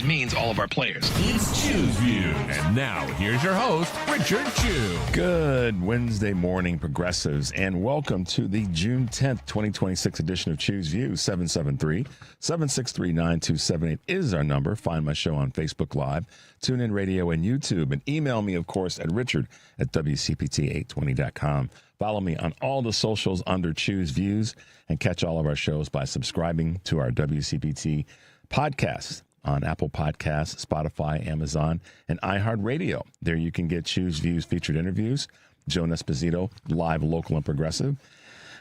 means all of our players. It's Choose Views. And now, here's your host, Richard Chew. Good Wednesday morning, progressives, and welcome to the June 10th, 2026 edition of Choose Views. 773-763-9278 is our number. Find my show on Facebook Live, TuneIn Radio, and YouTube. And email me, of course, at richard@WCPT820.com. Follow me on all the socials under Choose Views and catch all of our shows by subscribing to our WCPT podcast on Apple Podcasts, Spotify, Amazon, and iHeartRadio. There you can get Choose Views featured interviews, Joan Esposito, live, local, and progressive.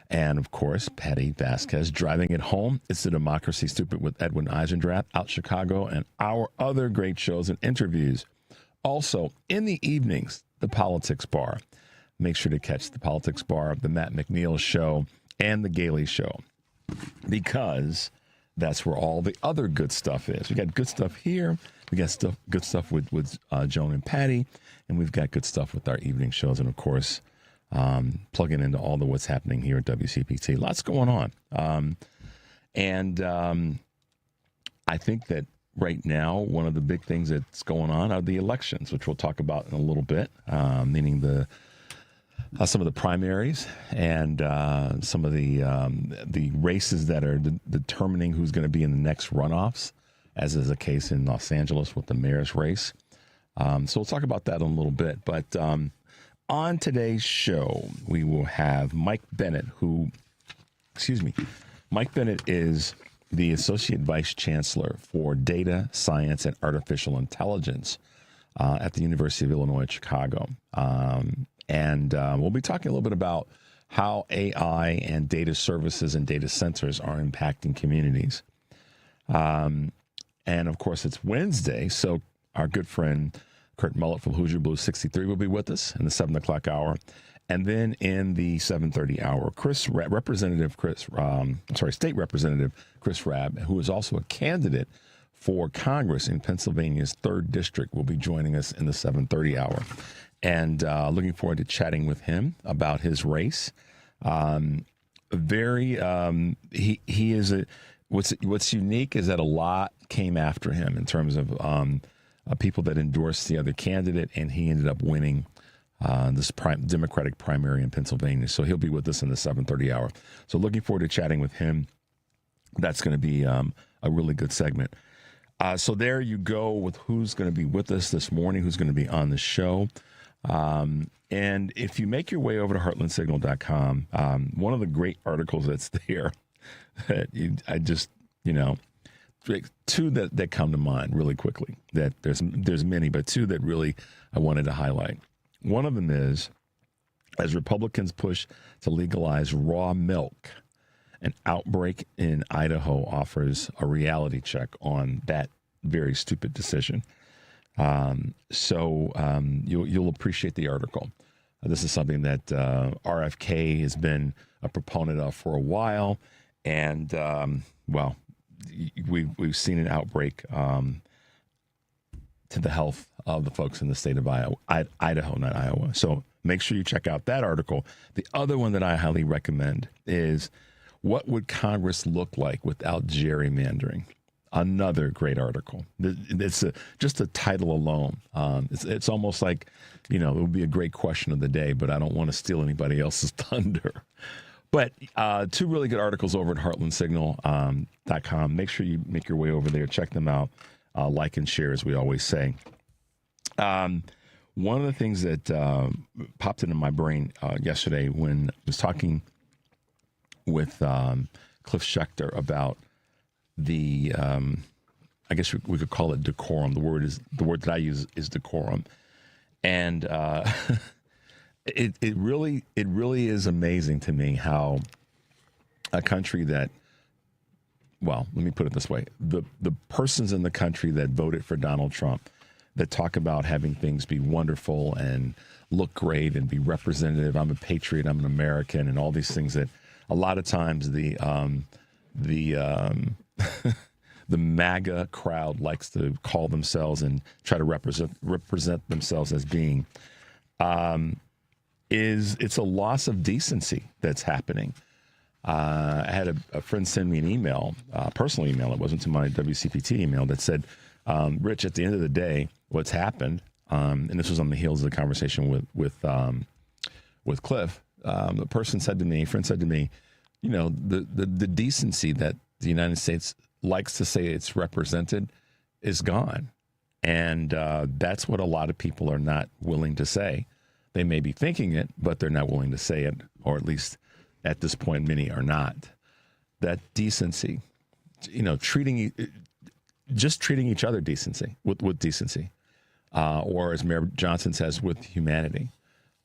And, of course, Patty Vasquez, Driving It Home. It's the Democracy Stupid with Edwin Eisendrath, Out Chicago, and our other great shows and interviews. Also, in the evenings, the Politics Bar. Make sure to catch the Politics Bar, the Matt McNeil Show, and the Gailey Show, because that's where all the other good stuff is. We got good stuff here. We got good stuff with Joan and Patty, and we've got good stuff with our evening shows, and of course, plugging into all the what's happening here at WCPT. Lots going on, and I think that right now one of the big things that's going on are the elections, which we'll talk about in a little bit, meaning some of the primaries and some of the races that are determining who's going to be in the next runoffs, as is the case in Los Angeles with the mayor's race. So we'll talk about that in a little bit. But on today's show, we will have Mike Bennett, Mike Bennett is the Associate Vice Chancellor for Data, Science, and Artificial Intelligence at the University of Illinois at Chicago. And we'll be talking a little bit about how AI and data services and data centers are impacting communities. And, of course, it's Wednesday, so our good friend Kurt Mullett from Hoosier Blues 63 will be with us in the 7 o'clock hour. And then in the 7:30 hour, State Representative Chris Rabb, who is also a candidate for Congress in Pennsylvania's 3rd District, will be joining us in the 7:30 hour. And looking forward to chatting with him about his race. He is what's unique is that a lot came after him in terms of people that endorsed the other candidate, and he ended up winning this Democratic primary in Pennsylvania. So he'll be with us in the 7:30 hour. So looking forward to chatting with him. That's going to be a really good segment. So there you go with who's going to be with us this morning, who's going to be on the show. And if you make your way over to heartlandsignal.com, one of the great articles that's there, two that come to mind really quickly, that there's many, but two that really I wanted to highlight. One of them is, as Republicans push to legalize raw milk, an outbreak in Idaho offers a reality check on that very stupid decision. You'll appreciate the article. This is something that RFK has been a proponent of for a while, and we've seen an outbreak to the health of the folks in the state of Idaho, not Iowa. So make sure you check out that article. The other one that I highly recommend is "What Would Congress Look Like Without Gerrymandering?" Another great article. It's just the title alone. It's almost like, it would be a great question of the day, but I don't want to steal anybody else's thunder. But two really good articles over at heartlandsignal.com. Make sure you make your way over there. Check them out. Like and share, as we always say. One of the things that popped into my brain yesterday when I was talking with Cliff Schechter about the, I guess we could call it decorum. The word that I use is decorum, and it really is amazing to me how a country that, well, let me put it this way: the persons in the country that voted for Donald Trump, that talk about having things be wonderful and look great and be representative. I'm a patriot. I'm an American, and all these things that a lot of times the the MAGA crowd likes to call themselves and try to represent themselves as being, it's a loss of decency that's happening. I had a friend send me an email, personal email. It wasn't to my WCPT email, that said, Rich, at the end of the day, what's happened, and this was on the heels of the conversation with Cliff, the person said to me, a friend said to me, you know, the decency that the United States likes to say it's represented is gone. And that's what a lot of people are not willing to say. They may be thinking it, but they're not willing to say it, or at least at this point, many are not. That decency, you know, treating each other with decency, or as Mayor Johnson says, with humanity.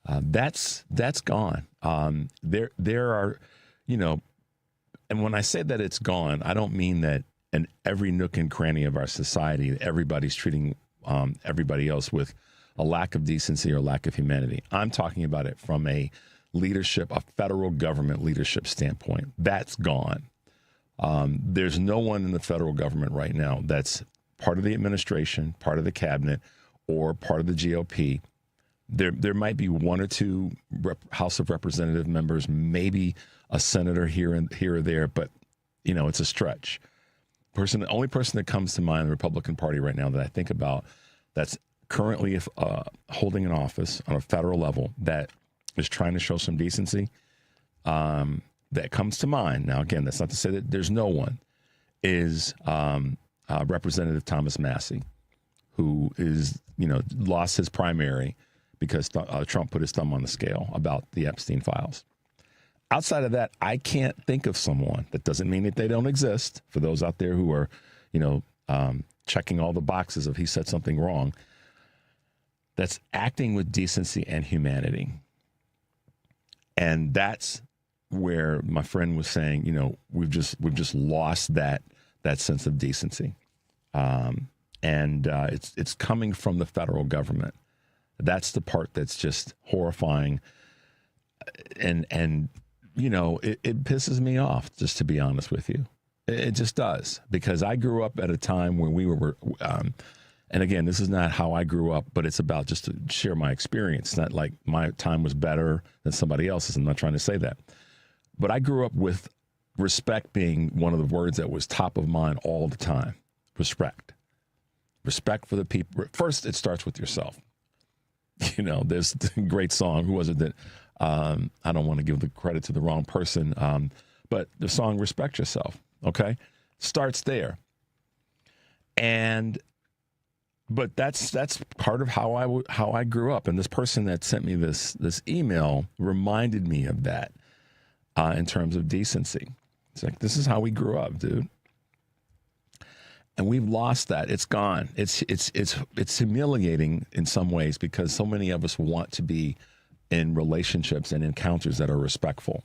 That's gone. There are, you know, and when I say that it's gone, I don't mean that in every nook and cranny of our society, everybody's treating everybody else with a lack of decency or lack of humanity. I'm talking about it from a federal government leadership standpoint. That's gone. There's no one in the federal government right now that's part of the administration, part of the cabinet, or part of the GOP. There might be one or two House of Representative members, maybe a senator here or there, but you know, it's a stretch. The only person that comes to mind in the Republican Party right now that I think about that's currently holding an office on a federal level that is trying to show some decency, that comes to mind. Now, again, that's not to say that there's no one, is Representative Thomas Massey, who is, you know, lost his primary because Trump put his thumb on the scale about the Epstein files. Outside of that, I can't think of someone. That doesn't mean that they don't exist. For those out there who are, you know, checking all the boxes of he said something wrong, that's acting with decency and humanity. And that's where my friend was saying, you know, we've just lost that sense of decency, and it's coming from the federal government. That's the part that's just horrifying, and you know, it pisses me off, just to be honest with you. It just does, because I grew up at a time when we were, and again, this is not how I grew up, but it's about just to share my experience. It's not like my time was better than somebody else's. I'm not trying to say that. But I grew up with respect being one of the words that was top of mind all the time. Respect. Respect for the people. First, it starts with yourself. You know, there's a great song. Who was it that, I don't want to give the credit to the wrong person, but the song Respect Yourself, okay? Starts there. But that's part of how I grew up. And this person that sent me this email reminded me of that in terms of decency. It's like, this is how we grew up, dude. And we've lost that. It's gone. It's humiliating in some ways, because so many of us want to be in relationships and encounters that are respectful.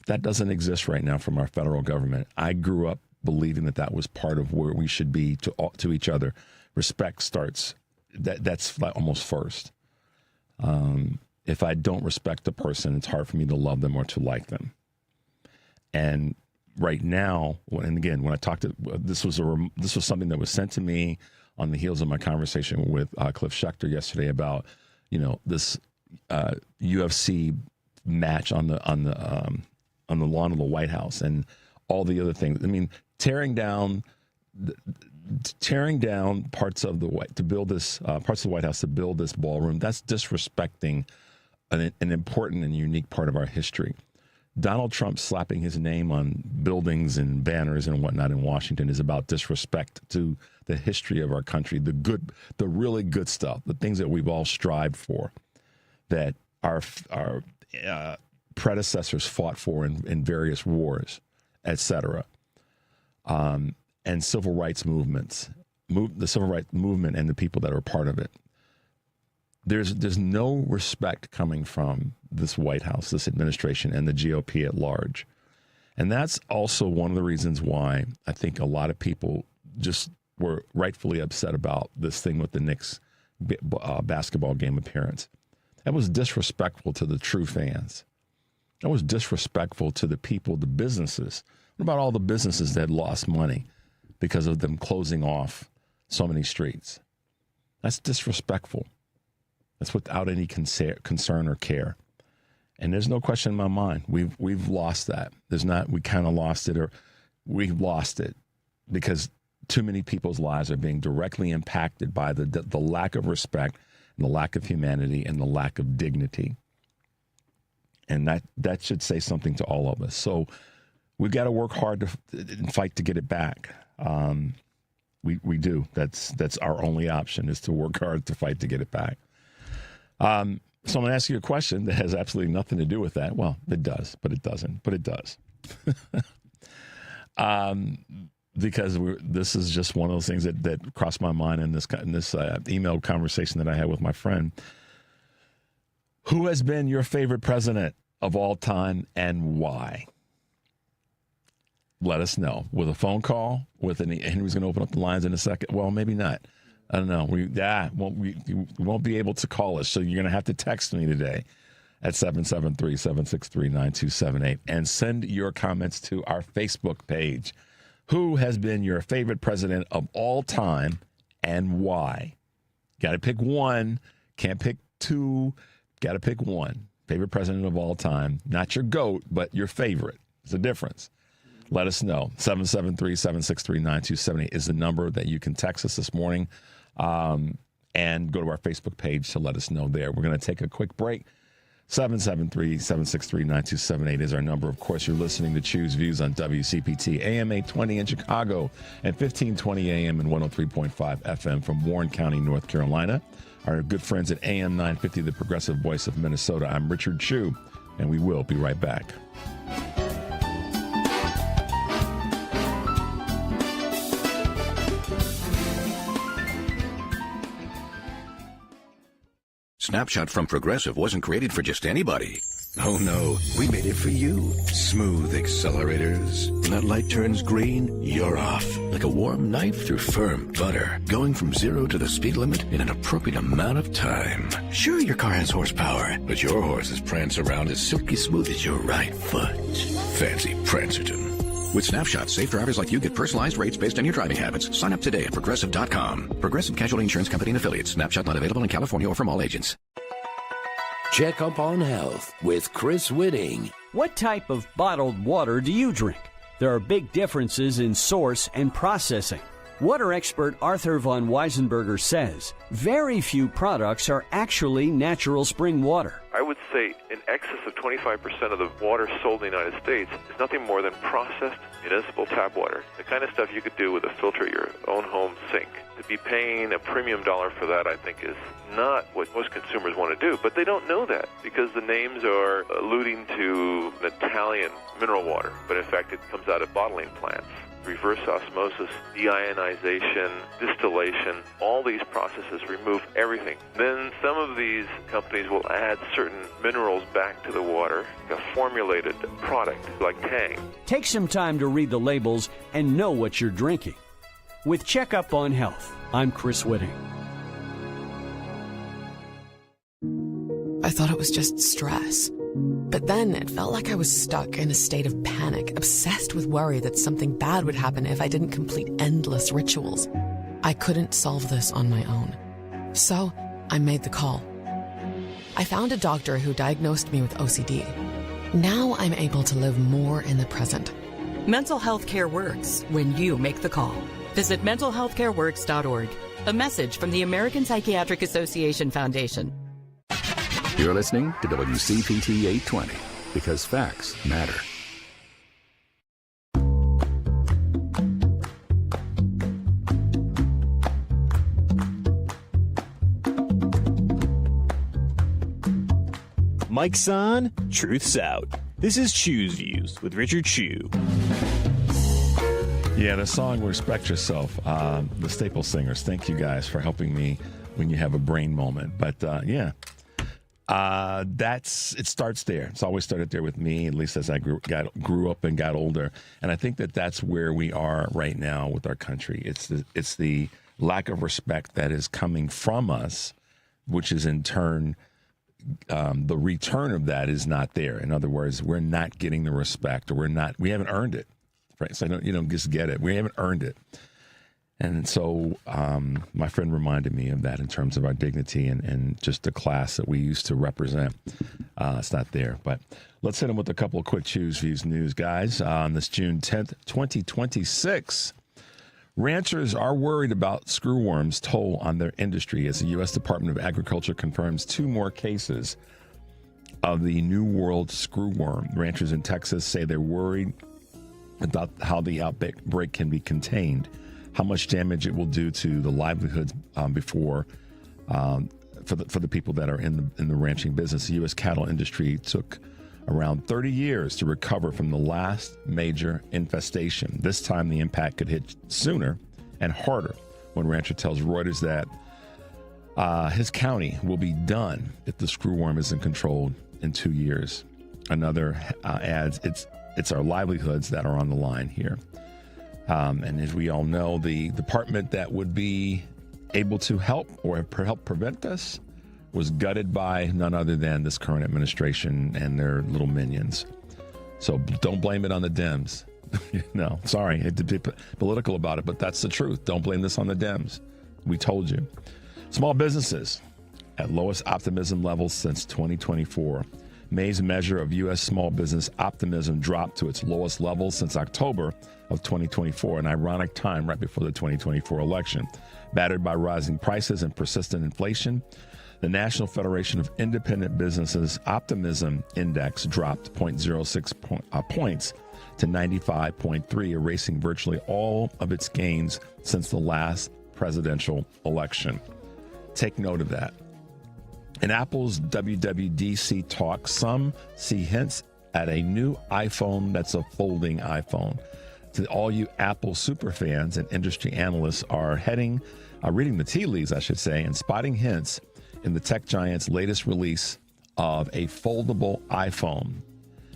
That doesn't exist right now from our federal government. I grew up believing that was part of where we should be to each other. Respect starts, that's like almost first. If I don't respect a person, it's hard for me to love them or to like them. And right now, and again, when I talked to, this was something that was sent to me on the heels of my conversation with Cliff Schechter yesterday about, you know, this UFC match on the lawn of the White House and all the other things. I mean, tearing down parts of the White House to build this ballroom. That's disrespecting an important and unique part of our history. Donald Trump slapping his name on buildings and banners and whatnot in Washington is about disrespect to the history of our country, the really good stuff, the things that we've all strived for, that our predecessors fought for in various wars, etc. And civil rights movements, the civil rights movement and the people that are part of it. There's no respect coming from this White House, this administration, and the GOP at large. And that's also one of the reasons why I think a lot of people just were rightfully upset about this thing with the Knicks basketball game appearance. That was disrespectful to the true fans. That was disrespectful to the people, the businesses. What about all the businesses that lost money because of them closing off so many streets? That's disrespectful. That's without any concern or care. And there's no question in my mind. We've lost that. We kind of lost it, or we've lost it, because too many people's lives are being directly impacted by the lack of respect and the lack of humanity and the lack of dignity. And that should say something to all of us. So we've got to work hard and fight to get it back. We do. That's our only option, is to work hard to fight to get it back. So I'm going to ask you a question that has absolutely nothing to do with that. Well, it does, but it doesn't. But it does. Because this is just one of those things that crossed my mind in this email conversation that I had with my friend. Who has been your favorite president of all time and why? Let us know with a phone call. Henry's going to open up the lines in a second. Well, maybe not. I don't know. We won't be able to call us, so you're going to have to text me today at 773-763-9278 and send your comments to our Facebook page. Who has been your favorite president of all time and why? Got to pick one. Can't pick two. Got to pick one. Favorite president of all time. Not your GOAT, but your favorite. There's a difference. Let us know. 773-763-9278 is the number that you can text us this morning, and go to our Facebook page to let us know there. We're going to take a quick break. 773-763-9278 is our number. Of course, you're listening to Choose Views on WCPT, AM 820 in Chicago and 1520 AM and 103.5 FM from Warren County, North Carolina. Our good friends at AM 950, the progressive voice of Minnesota. I'm Richard Chu, and we will be right back. Snapshot from Progressive wasn't created for just anybody. Oh no, we made it for you. Smooth accelerators. When that light turns green, you're off. Like a warm knife through firm butter. Going from 0 to the speed limit in an appropriate amount of time. Sure, your car has horsepower, but your horses prance around as silky smooth as your right foot. Fancy Prancerton. With Snapshot, safe drivers like you get personalized rates based on your driving habits. Sign up today at Progressive.com. Progressive Casualty Insurance Company and Affiliates. Snapshot not available in California or from all agents. Check up on health with Chris Whitting. What type of bottled water do you drink? There are big differences in source and processing. Water expert Arthur von Weisenberger says very few products are actually natural spring water. I would say in excess of 25% of the water sold in the United States is nothing more than processed municipal tap water. The kind of stuff you could do with a filter at your own home sink. To be paying a premium dollar for that, I think, is not what most consumers want to do. But they don't know that because the names are alluding to an Italian mineral water. But in fact, it comes out of bottling plants. Reverse osmosis, deionization, distillation, all these processes remove everything. Then some of these companies will add certain minerals back to the water, a formulated product like Tang. Take some time to read the labels and know what you're drinking. With Checkup on Health, I'm Chris Whitting. I thought it was just stress. But then it felt like I was stuck in a state of panic, obsessed with worry that something bad would happen if I didn't complete endless rituals. I couldn't solve this on my own. So I made the call. I found a doctor who diagnosed me with OCD. Now I'm able to live more in the present. Mental health care works when you make the call. Visit mentalhealthcareworks.org. A message from the American Psychiatric Association Foundation. You're listening to WCPT 820 because facts matter. Mike's on, truth's out. This is Choose Views with Richard Chu. Yeah, the song Respect Yourself, the Staple Singers. Thank you guys for helping me when you have a brain moment. But yeah. It starts there. It's always started there with me, at least as I grew up and got older. And I think that that's where we are right now with our country. It's the lack of respect that is coming from us, which is in turn, the return of that is not there. In other words, we're not getting the respect, or we haven't earned it. Right? So you don't just get it. We haven't earned it. And so my friend reminded me of that in terms of our dignity and just the class that we used to represent. It's not there. But let's hit them with a couple of quick Choose Views news, guys. On this June 10th, 2026, Ranchers are worried about screwworms' toll on their industry as the U.S. Department of Agriculture confirms 2 more cases of the New World screwworm. Ranchers in Texas say they're worried about how the outbreak can be contained, how much damage it will do to the livelihoods for the people that are in the ranching business. The U.S. cattle industry took around 30 years to recover from the last major infestation. This time, the impact could hit sooner and harder. One rancher tells Reuters that his county will be done if the screwworm isn't controlled in 2 years. Another adds, it's our livelihoods that are on the line here. And as we all know, the department that would be able to help prevent this was gutted by none other than this current administration and their little minions. So don't blame it on the Dems. No, sorry, I hate to be political about it, but that's the truth. Don't blame this on the Dems. We told you. Small businesses at lowest optimism levels since 2024. May's measure of U.S. small business optimism dropped to its lowest level since October of 2024, an ironic time right before the 2024 election. Battered by rising prices and persistent inflation, the National Federation of Independent Businesses Optimism Index dropped 0.06 points to 95.3, erasing virtually all of its gains since the last presidential election. Take note of that. In Apple's WWDC talk, some see hints at a new iPhone that's a folding iPhone. To all you Apple superfans and industry analysts are reading the tea leaves, I should say, and spotting hints in the tech giant's latest release of a foldable iPhone.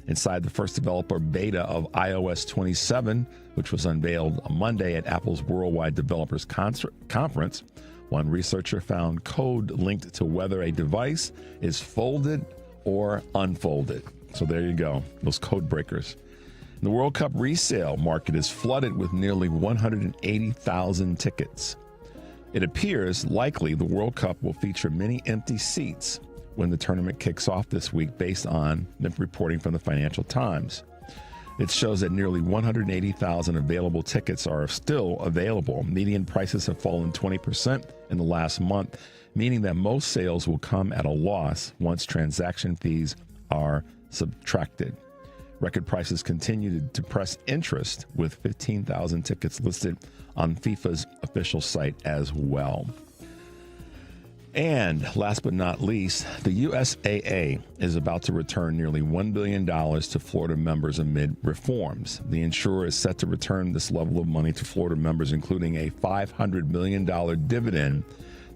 Inside the first developer beta of iOS 27, which was unveiled on Monday at Apple's Worldwide Developers Conference, one researcher found code linked to whether a device is folded or unfolded. So there you go, those code breakers. The World Cup resale market is flooded with nearly 180,000 tickets. It appears likely the World Cup will feature many empty seats when the tournament kicks off this week, based on the reporting from the Financial Times. It shows that nearly 180,000 available tickets are still available. Median prices have fallen 20% in the last month, meaning that most sales will come at a loss once transaction fees are subtracted. Record prices continue to depress interest, with 15,000 tickets listed on FIFA's official site as well. And last but not least, the USAA is about to return nearly $1 billion to Florida members amid reforms. The insurer is set to return this level of money to Florida members, including a $500 million dividend,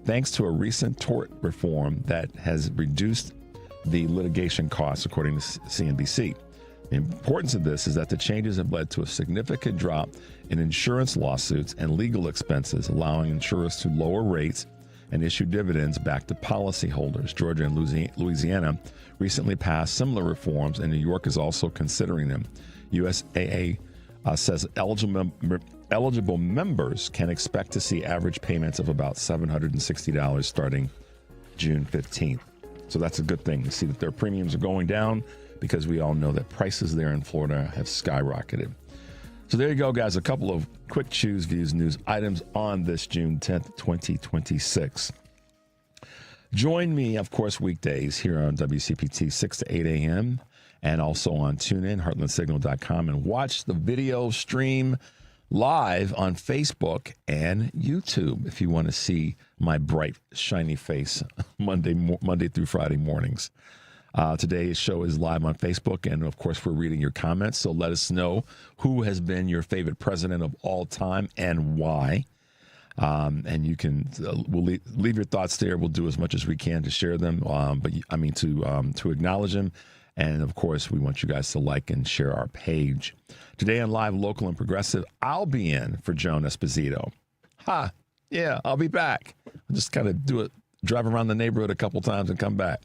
thanks to a recent tort reform that has reduced the litigation costs, according to CNBC. The importance of this is that the changes have led to a significant drop in insurance lawsuits and legal expenses, allowing insurers to lower rates and issue dividends back to policyholders. Georgia and Louisiana recently passed similar reforms, and New York is also considering them. USAA says eligible members can expect to see average payments of about $760 starting June 15th. So that's a good thing to see that their premiums are going down, because we all know that prices there in Florida have skyrocketed. So there you go, guys. A couple of quick Choose Views news items on this June 10th, 2026. Join me, of course, weekdays here on WCPT 6 to 8 a.m. and also on TuneIn, heartlandsignal.com, and watch the video stream live on Facebook and YouTube if you want to see my bright, shiny face Monday through Friday mornings. Today's show is live on Facebook, and of course, we're reading your comments. So let us know who has been your favorite president of all time and why. And you can we'll leave your thoughts there. We'll do as much as we can to share them, to acknowledge them. And of course, we want you guys to like and share our page. Today on Live, Local, and Progressive, I'll be in for Joan Esposito. Yeah, I'll be back. I'll just kind of drive around the neighborhood a couple times and come back.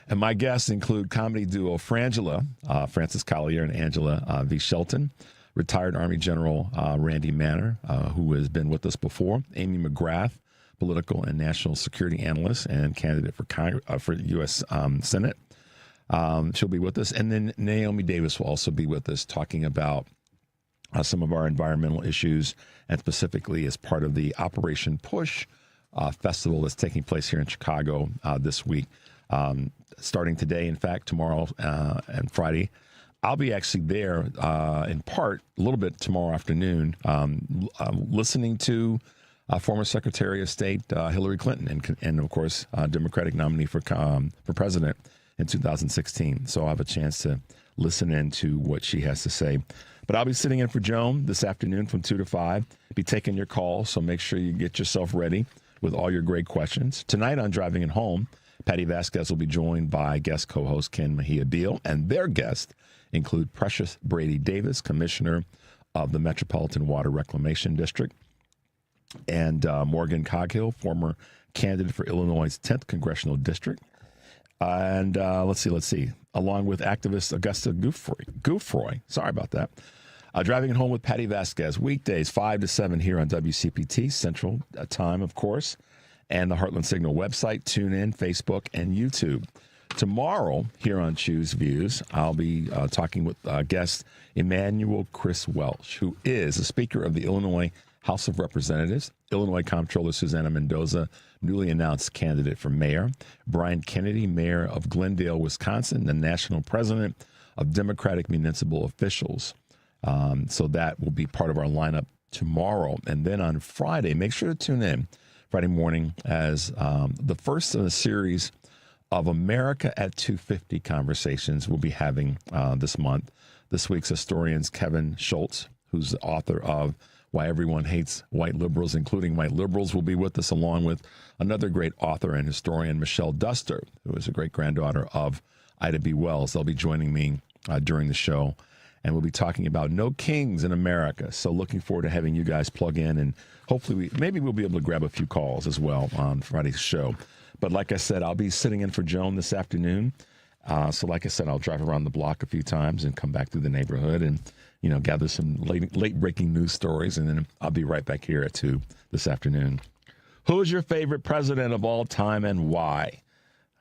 And my guests include comedy duo Frangela, Francis Collier and Angela V. Shelton, retired Army General Randy Manner, who has been with us before, Amy McGrath, political and national security analyst and candidate for U.S. Senate. She'll be with us. And then Naomi Davis will also be with us, talking about some of our environmental issues, and specifically as part of the Operation Push festival that's taking place here in Chicago this week. Starting today, in fact, tomorrow and Friday. I'll be actually there in part a little bit tomorrow afternoon listening to former Secretary of State Hillary Clinton and of course, Democratic nominee for president in 2016. So I'll have a chance to listen in to what she has to say. But I'll be sitting in for Joan this afternoon from 2 to 5. Be taking your calls, so make sure you get yourself ready with all your great questions. Tonight on Driving It Home, Patty Vasquez will be joined by guest co-host Ken Mejia Beal, and their guests include Precious Brady Davis, Commissioner of the Metropolitan Water Reclamation District, and Morgan Coghill, former candidate for Illinois' 10th Congressional District. And let's see, along with activist Augusta Gouffroy. Sorry about that. Driving It Home with Patty Vasquez, weekdays 5 to 7 here on WCPT Central Time, of course, and the Heartland Signal website, TuneIn, Facebook, and YouTube. Tomorrow, here on Choose Views, I'll be talking with guest Emmanuel Chris Welch, who is the Speaker of the Illinois House of Representatives, Illinois Comptroller Susanna Mendoza, newly announced candidate for mayor, Brian Kennedy, mayor of Glendale, Wisconsin, the national president of Democratic Municipal Officials. So that will be part of our lineup tomorrow. And then on Friday, make sure to tune in Friday morning as the first in a series of America at 250 conversations we'll be having this month. This week's historian's Kevin Schultz, who's the author of Why Everyone Hates White Liberals, Including White Liberals, will be with us, along with another great author and historian, Michelle Duster, who is a great-granddaughter of Ida B. Wells. They'll be joining me during the show, and we'll be talking about no kings in America. So looking forward to having you guys plug in, and hopefully maybe we'll be able to grab a few calls as well on Friday's show. But like I said, I'll be sitting in for Joan this afternoon. So like I said, I'll drive around the block a few times and come back through the neighborhood and, you know, gather some late breaking news stories. And then I'll be right back here at 2 this afternoon. Who is your favorite president of all time and why?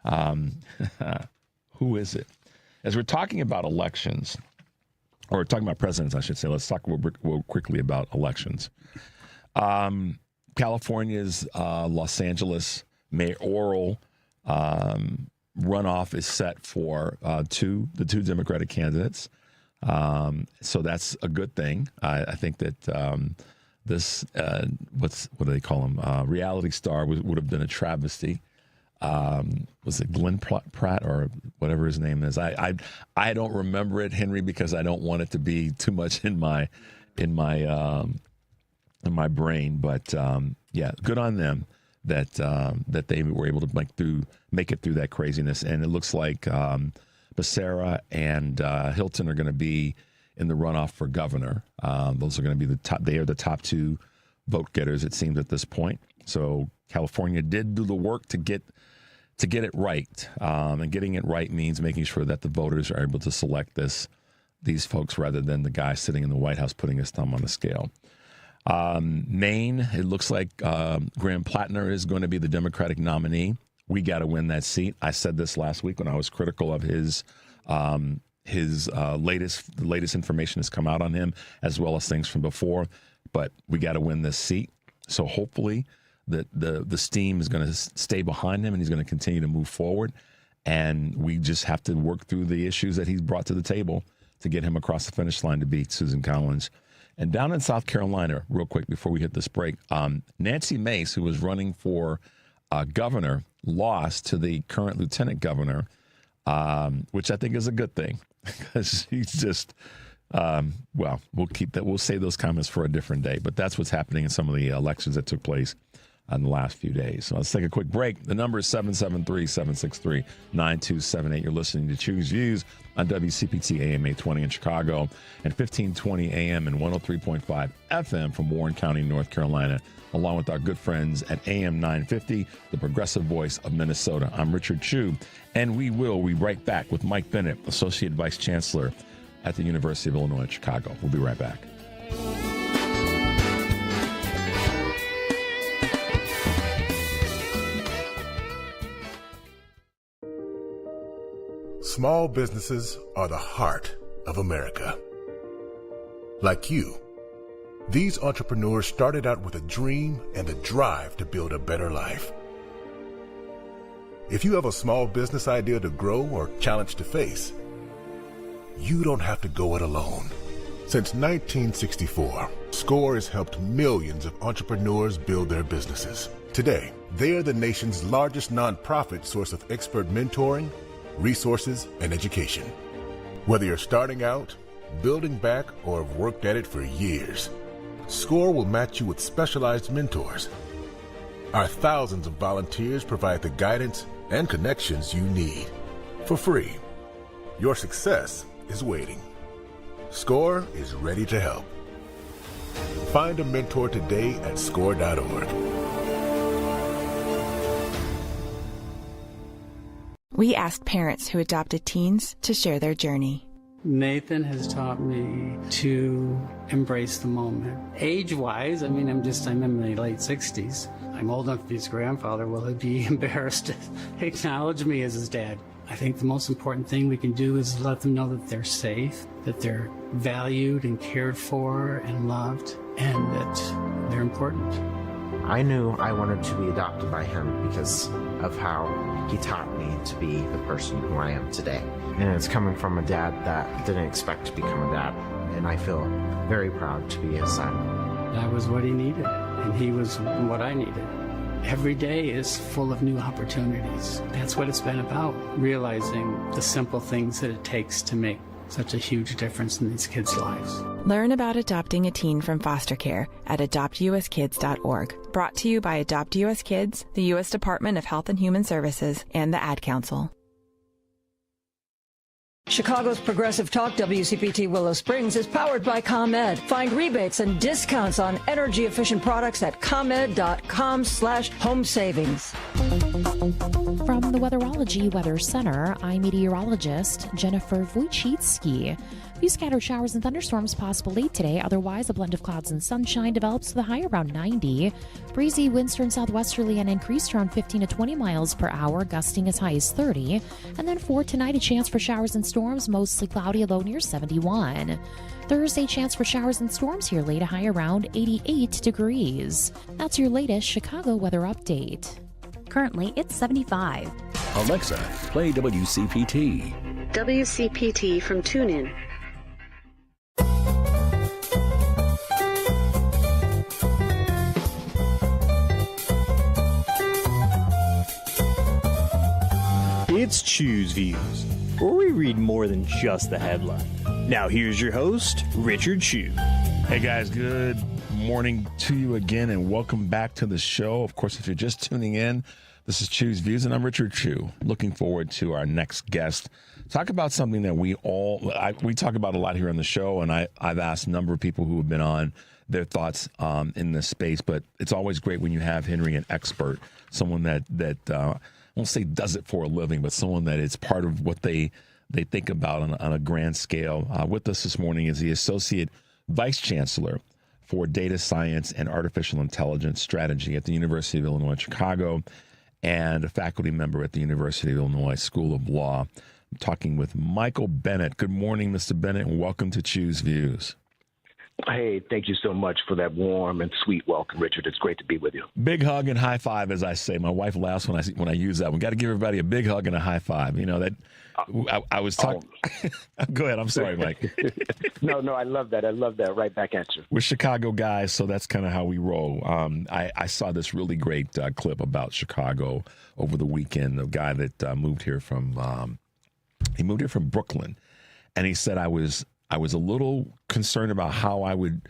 Who is it? As we're talking about elections, or talking about presidents, I should say, let's talk real quickly about elections. California's Los Angeles mayoral runoff is set for the two Democratic candidates. So that's a good thing. I think that this, what do they call him? Reality star would have been a travesty. Was it Glenn Pratt or whatever his name is? I don't remember it, Henry, because I don't want it to be too much in my brain. But yeah, good on them that they were able to make it through that craziness. And it looks like Becerra and Hilton are going to be in the runoff for governor. Those are going to be they are the top two vote getters, it seems, at this point. So California did do the work to get it right. And getting it right means making sure that the voters are able to select these folks rather than the guy sitting in the White House putting his thumb on the scale. Maine, it looks like Graham Plattner is going to be the Democratic nominee. We got to win that seat. I said this last week when I was critical of his latest information has come out on him, as well as things from before. But we got to win this seat. So hopefully the steam is going to stay behind him and he's going to continue to move forward. And we just have to work through the issues that he's brought to the table to get him across the finish line to beat Susan Collins. And down in South Carolina, real quick before we hit this break, Nancy Mace, who was running for governor, lost to the current lieutenant governor, which I think is a good thing because she's just, well, we'll save those comments for a different day. But that's what's happening in some of the elections that took place in the last few days. So let's take a quick break. The number is 773-763-9278. You're listening to Choose Views on WCPT AM 820 in Chicago and 1520 AM and 103.5 FM from Warren County, North Carolina, along with our good friends at AM 950, the progressive voice of Minnesota. I'm Richard Chu, and we will be right back with Mike Bennett, Associate Vice Chancellor at the University of Illinois at Chicago. We'll be right back. Small businesses are the heart of America. Like you, These entrepreneurs started out with a dream and the drive to build a better life. If you have a small business idea to grow or challenge to face, you don't have to go it alone. Since 1964, SCORE has helped millions of entrepreneurs build their businesses. Today, they are the nation's largest nonprofit source of expert mentoring, resources, and education. Whether you're starting out, building back, or have worked at it for years, SCORE will match you with specialized mentors. Our thousands of volunteers provide the guidance and connections you need for free. Your success is waiting. SCORE is ready to help. Find a mentor today at SCORE.org. We asked parents who adopted teens to share their journey. Nathan has taught me to embrace the moment. Age-wise, I'm in my late 60s. I'm old enough to be his grandfather. Will he be embarrassed to acknowledge me as his dad? I think the most important thing we can do is let them know that they're safe, that they're valued and cared for and loved, and that they're important. I knew I wanted to be adopted by him because of how he taught me to be the person who I am today. And it's coming from a dad that didn't expect to become a dad, and I feel very proud to be his son. I was what he needed, and he was what I needed. Every day is full of new opportunities. That's what it's been about, realizing the simple things that it takes to make such a huge difference in these kids' lives. Learn about adopting a teen from foster care at adoptuskids.org. Brought to you by Adopt US Kids, the U.S. Department of Health and Human Services, and the Ad Council. Chicago's Progressive Talk WCPT Willow Springs is powered by ComEd. Find rebates and discounts on energy-efficient products at ComEd.com/home savings. From the Weatherology Weather Center, I'm meteorologist Jennifer Wojcicki. Few scattered showers and thunderstorms possible late today. Otherwise, a blend of clouds and sunshine develops with a high around 90. Breezy winds turn southwesterly and increase around 15 to 20 miles per hour, gusting as high as 30. And then for tonight, a chance for showers and storms, mostly cloudy, a low near 71. Thursday, chance for showers and storms here late, a high around 88 degrees. That's your latest Chicago weather update. Currently, it's 75. Alexa, play WCPT. WCPT from TuneIn. It's Choose Views, where we read more than just the headline. Now here's your host, Richard Chew. Hey guys, good morning to you again, and welcome back to the show. Of course, if you're just tuning in, this is Choose Views, and I'm Richard Chew. Looking forward to our next guest. Talk about something that we talk about a lot here on the show, and I've asked a number of people who have been on their thoughts in this space, but it's always great when you have Henry, an expert, someone that I won't say does it for a living, but someone that is part of what they think about on a grand scale. With us this morning is the Associate Vice Chancellor for Data Science and Artificial Intelligence Strategy at the University of Illinois Chicago and a faculty member at the University of Illinois School of Law. I'm talking with Michael Bennett. Good morning, Mr. Bennett, and welcome to Choose Views. Hey, thank you so much for that warm and sweet welcome, Richard. It's great to be with you. Big hug and high five, as I say. My wife laughs when I use that. We got to give everybody a big hug and a high five. You know that. I was talking. Go ahead. I'm sorry, Mike. No, I love that. I love that. Right back at you. We're Chicago guys, so that's kind of how we roll. I saw this really great clip about Chicago over the weekend. The guy that moved here from Brooklyn, and he said I was a little concerned about how I would,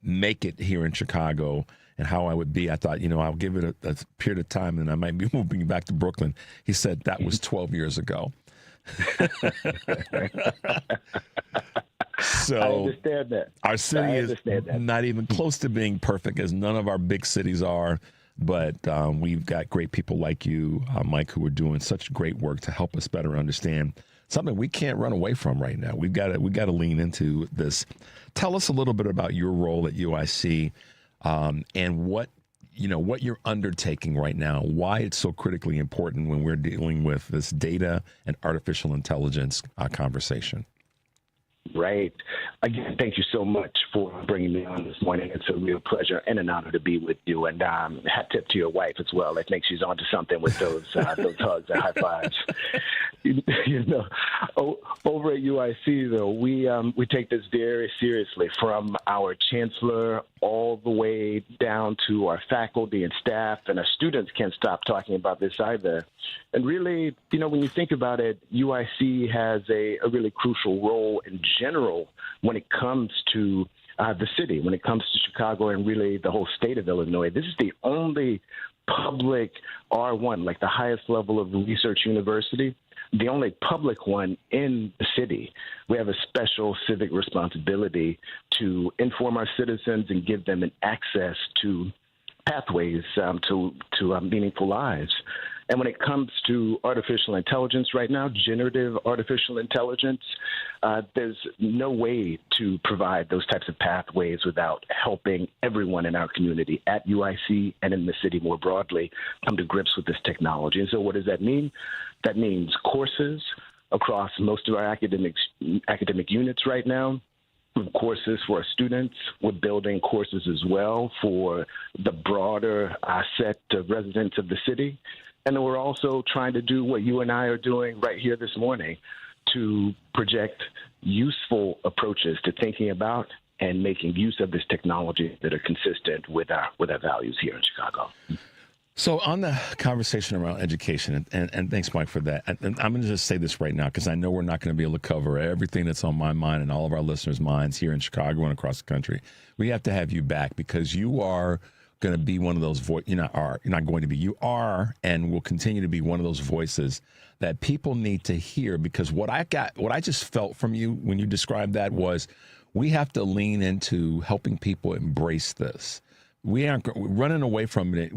make it here in Chicago and how I would be. I thought, I'll give it a period of time and I might be moving back to Brooklyn. He said that was 12 years ago. So I understand that. Our city is not even close to being perfect, as none of our big cities are. But we've got great people like you, Mike, who are doing such great work to help us better understand something we can't run away from right now. We got to lean into this. Tell us a little bit about your role at UIC and what you're undertaking right now, why it's so critically important when we're dealing with this data and artificial intelligence conversation. Right. Again, thank you so much for bringing me on this morning. It's a real pleasure and an honor to be with you. And hat tip to your wife as well. I think she's onto something with those hugs and high fives. Over at UIC, though, we take this very seriously, from our chancellor all the way down to our faculty and staff, and our students can't stop talking about this either. And really, when you think about it, UIC has a really crucial role in general when it comes to the city, when it comes to Chicago and really the whole state of Illinois. This is the only public R1, like the highest level of research university, the only public one in the city. We have a special civic responsibility to inform our citizens and give them an access to pathways to meaningful lives. And when it comes to artificial intelligence right now, generative artificial intelligence, there's no way to provide those types of pathways without helping everyone in our community at UIC and in the city more broadly come to grips with this technology. And so what does that mean? That means courses across most of our academic units right now. Courses for our students. We're building courses as well for the broader set of residents of the city. And then we're also trying to do what you and I are doing right here this morning, to project useful approaches to thinking about and making use of this technology that are consistent with our values here in Chicago. So on the conversation around education, and thanks, Mike, for that. And I'm going to just say this right now, because I know we're not going to be able to cover everything that's on my mind and all of our listeners' minds here in Chicago and across the country. We have to have you back, because you are going to be one of those you are and will continue to be one of those voices that people need to hear. Because what I just felt from you when you described that was, we have to lean into helping people embrace this. We aren't running away from it.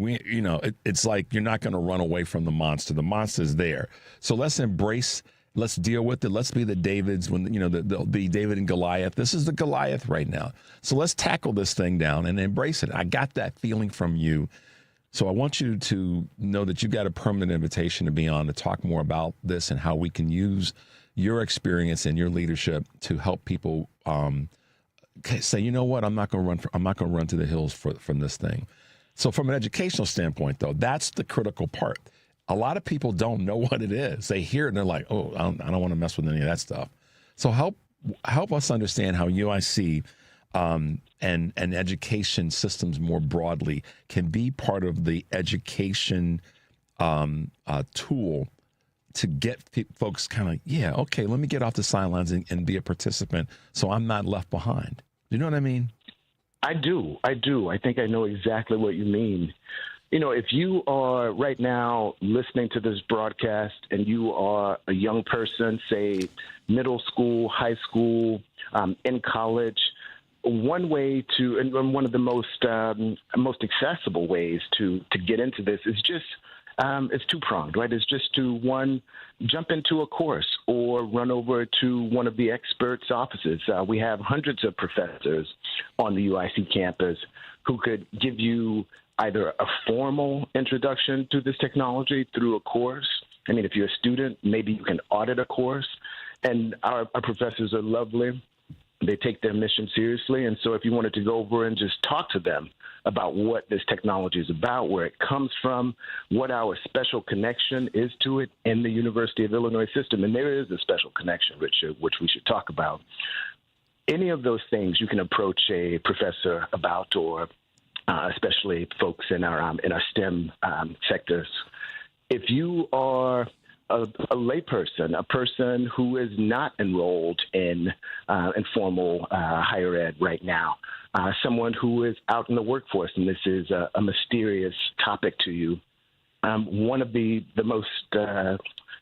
It's like you're not going to run away from the monster. The monster's there. So let's embrace. Let's deal with it. Let's be the Davids the David and Goliath. This is the Goliath right now. So let's tackle this thing down and embrace it. I got that feeling from you. So I want you to know that you got a permanent invitation to be on to talk more about this and how we can use your experience and your leadership to help people say, you know what, I'm not going to run to the hills from this thing. So from an educational standpoint, though, that's the critical part. A lot of people don't know what it is. They hear it and they're like, oh, I don't want to mess with any of that stuff. So help us understand how UIC and education systems more broadly can be part of the education tool to get folks kind of, okay, let me get off the sidelines and be a participant so I'm not left behind. Do you know what I mean? I do. I think I know exactly what you mean. If you are right now listening to this broadcast and you are a young person, say middle school, high school, in college, one way to, and one of the most accessible ways to get into this is just, it's two-pronged, right? It's just to, one, jump into a course or run over to one of the experts' offices. We have hundreds of professors on the UIC campus who could give you either a formal introduction to this technology through a course. I mean, if you're a student, maybe you can audit a course. And our professors are lovely. They take their mission seriously. And so if you wanted to go over and just talk to them about what this technology is about, where it comes from, what our special connection is to it in the University of Illinois system, and there is a special connection, Richard, which we should talk about. Any of those things you can approach a professor about, or especially folks in our STEM sectors. If you are a layperson, a person who is not enrolled in formal higher ed right now, someone who is out in the workforce, and this is a mysterious topic to you, one of the most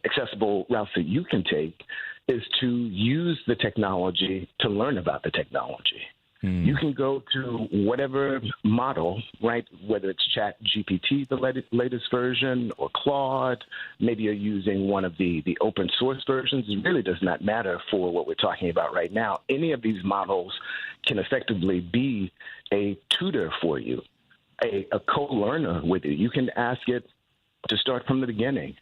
accessible routes that you can take is to use the technology to learn about the technology. You can go to whatever model, right, whether it's ChatGPT, the latest version, or Claude. Maybe you're using one of the open source versions. It really does not matter for what we're talking about right now. Any of these models can effectively be a tutor for you, a co-learner with you. You can ask it to start from the beginning.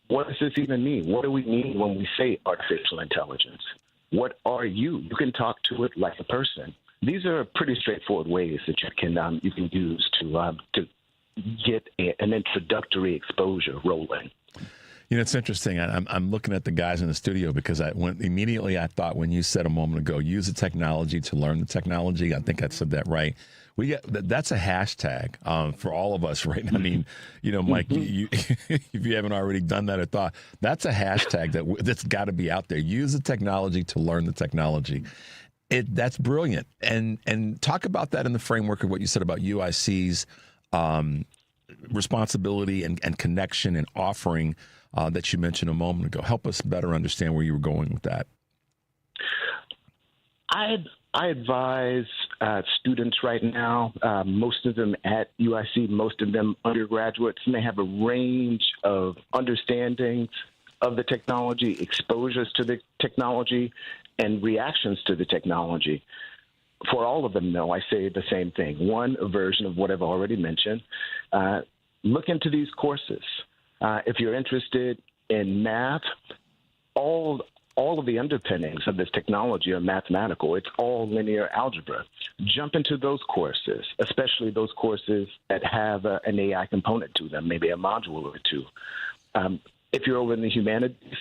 What does this even mean? What do we mean when we say artificial intelligence? what are you? You can talk to it like a person. These are pretty straightforward ways that you can use to get an introductory exposure rolling. You know, it's interesting. I'm looking at the guys in the studio because I thought when you said a moment ago, use the technology to learn the technology. I think I said that right. That's a hashtag for all of us, right? I mean, you know, Mike, you, if you haven't already done that or thought, that's a hashtag that's got to be out there. Use the technology to learn the technology. That's brilliant. And talk about that in the framework of what you said about UIC's responsibility and connection and offering that you mentioned a moment ago. Help us better understand where you were going with that. I advise students right now, most of them at UIC, most of them undergraduates, and they have a range of understandings of the technology, exposures to the technology, and reactions to the technology. For all of them, though, I say the same thing. One, a version of what I've already mentioned. Look into these courses. If you're interested in math, all of the underpinnings of this technology are mathematical. It's all linear algebra. Jump into those courses, especially those courses that have an AI component to them, maybe a module or two. If you're over in the humanities,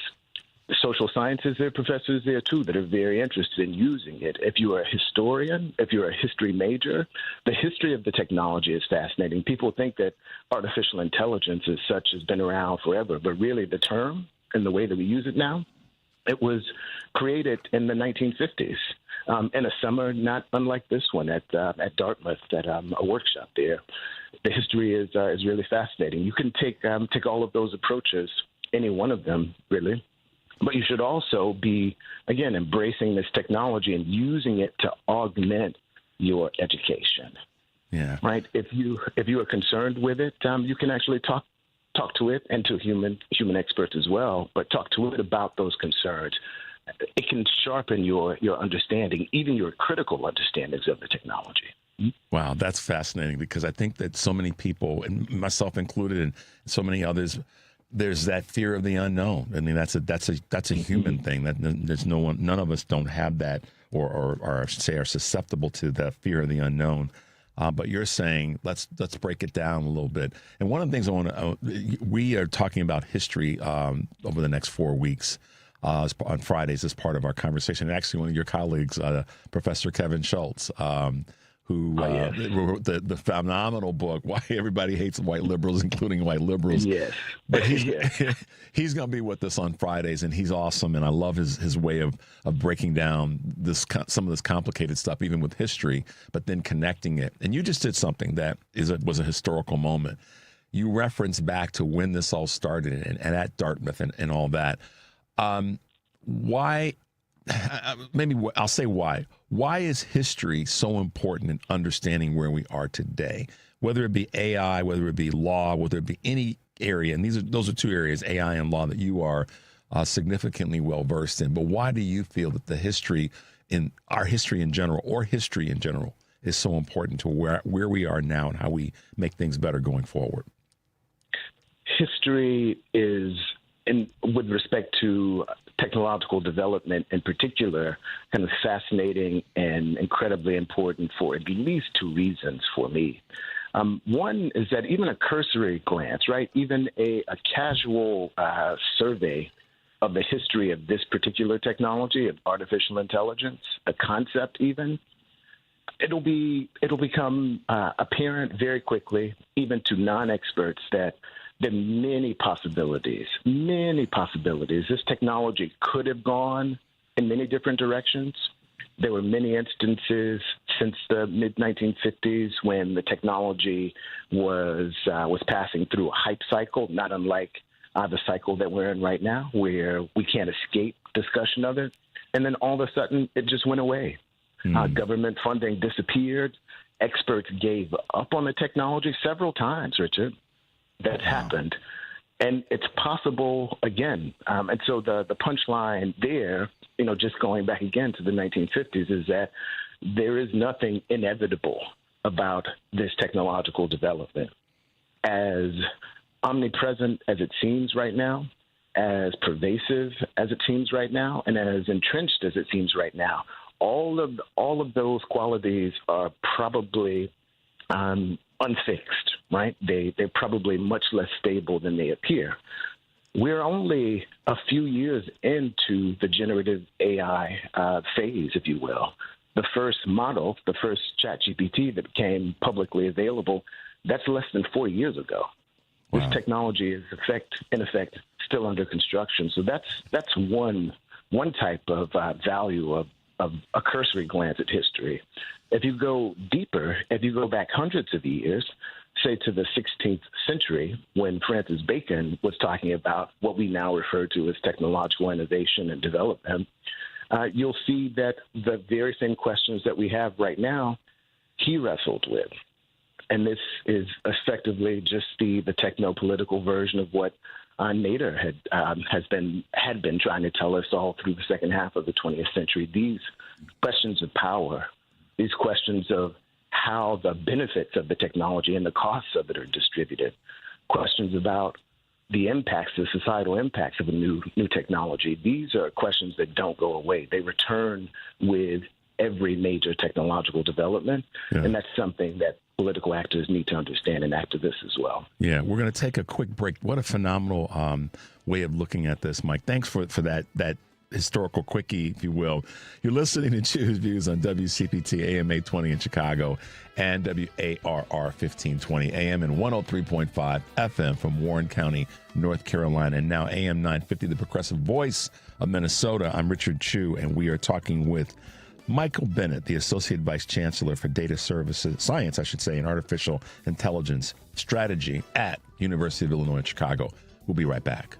social sciences, there are professors there, too, that are very interested in using it. If you are a historian, if you're a history major, the history of the technology is fascinating. People think that artificial intelligence as such has been around forever, but really the term and the way that we use it now, it was created in the 1950s in a summer not unlike this one at Dartmouth at a workshop there. The history is really fascinating. You can take all of those approaches, any one of them, really. But you should also be, again, embracing this technology and using it to augment your education. Yeah. Right. If you are concerned with it, you can actually talk to it and to human experts as well. But talk to it about those concerns. It can sharpen your understanding, even your critical understandings of the technology. Wow, that's fascinating because I think that so many people, and myself included, and so many others, there's that fear of the unknown. I mean, that's a human thing. That there's none of us don't have that, or say are susceptible to the fear of the unknown. But you're saying let's break it down a little bit. And one of the things we are talking about history over the next 4 weeks on Fridays as part of our conversation. And actually, one of your colleagues, Professor Kevin Schultz, who wrote the phenomenal book, Why Everybody Hates White Liberals, Including White Liberals. Yes. But he's going to be with us on Fridays, and he's awesome, and I love his way of breaking down some of this complicated stuff, even with history, but then connecting it. And you just did something that was a historical moment. You referenced back to when this all started and at Dartmouth and all that. Why? Maybe I'll say why. Why is history so important in understanding where we are today? Whether it be AI, whether it be law, whether it be any area, and those are two areas, AI and law, that you are significantly well versed in. But why do you feel that our history in general, is so important to where we are now and how we make things better going forward? History is, with respect to technological development in particular, kind of fascinating and incredibly important for at least two reasons for me. One is that even a cursory glance, right, even a casual survey of the history of this particular technology, of artificial intelligence, a concept even, it'll become apparent very quickly, even to non-experts, that there are many possibilities. This technology could have gone in many different directions. There were many instances since the mid-1950s when the technology was passing through a hype cycle, not unlike the cycle that we're in right now, where we can't escape discussion of it. And then all of a sudden, it just went away. Government funding disappeared. Experts gave up on the technology several times, Richard. That's happened. And it's possible again. And so the punchline there, just going back again to the 1950s, is that there is nothing inevitable about this technological development. As omnipresent as it seems right now, as pervasive as it seems right now and as entrenched as it seems right now, all of those qualities are probably unfixed, right? They're probably much less stable than they appear. We're only a few years into the generative AI phase, if you will. The first model, the first ChatGPT that became publicly available, that's less than 4 years ago. Wow. This technology is in effect still under construction. So that's one type of value of a cursory glance at history. If you go deeper, if you go back hundreds of years, say to the 16th century, when Francis Bacon was talking about what we now refer to as technological innovation and development, you'll see that the very same questions that we have right now, he wrestled with. And this is effectively just the techno-political version of what Nader had been trying to tell us all through the second half of the 20th century. These questions of power, these questions of how the benefits of the technology and the costs of it are distributed, questions about the impacts, the societal impacts of a new technology. These are questions that don't go away. They return with every major technological development, and that's something that political actors need to understand, and activists as well. Yeah, we're going to take a quick break. What a phenomenal way of looking at this, Mike. Thanks for that historical quickie, if you will. You're listening to Choose Views on WCPT AM 820 in Chicago and WARR 1520 AM and 103.5 FM from Warren County, North Carolina, and now AM 950, the progressive voice of Minnesota. I'm Richard Chu, and we are talking with Michael Bennett, the Associate Vice Chancellor for Data Science, and Artificial Intelligence Strategy at University of Illinois in Chicago. We'll be right back.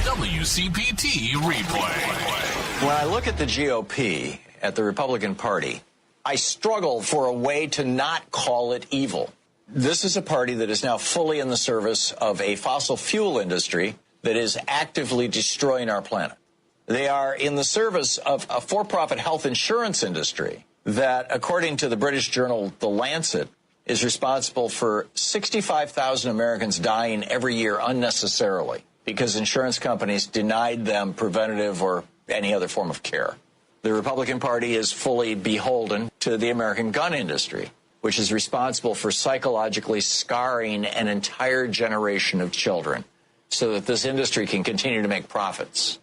WCPT replay. When I look at the GOP, at the Republican Party, I struggle for a way to not call it evil. This is a party that is now fully in the service of a fossil fuel industry that is actively destroying our planet. They are in the service of a for-profit health insurance industry that, according to the British journal The Lancet, is responsible for 65,000 Americans dying every year unnecessarily because insurance companies denied them preventative or any other form of care. The Republican Party is fully beholden to the American gun industry, which is responsible for psychologically scarring an entire generation of children so that this industry can continue to make profits.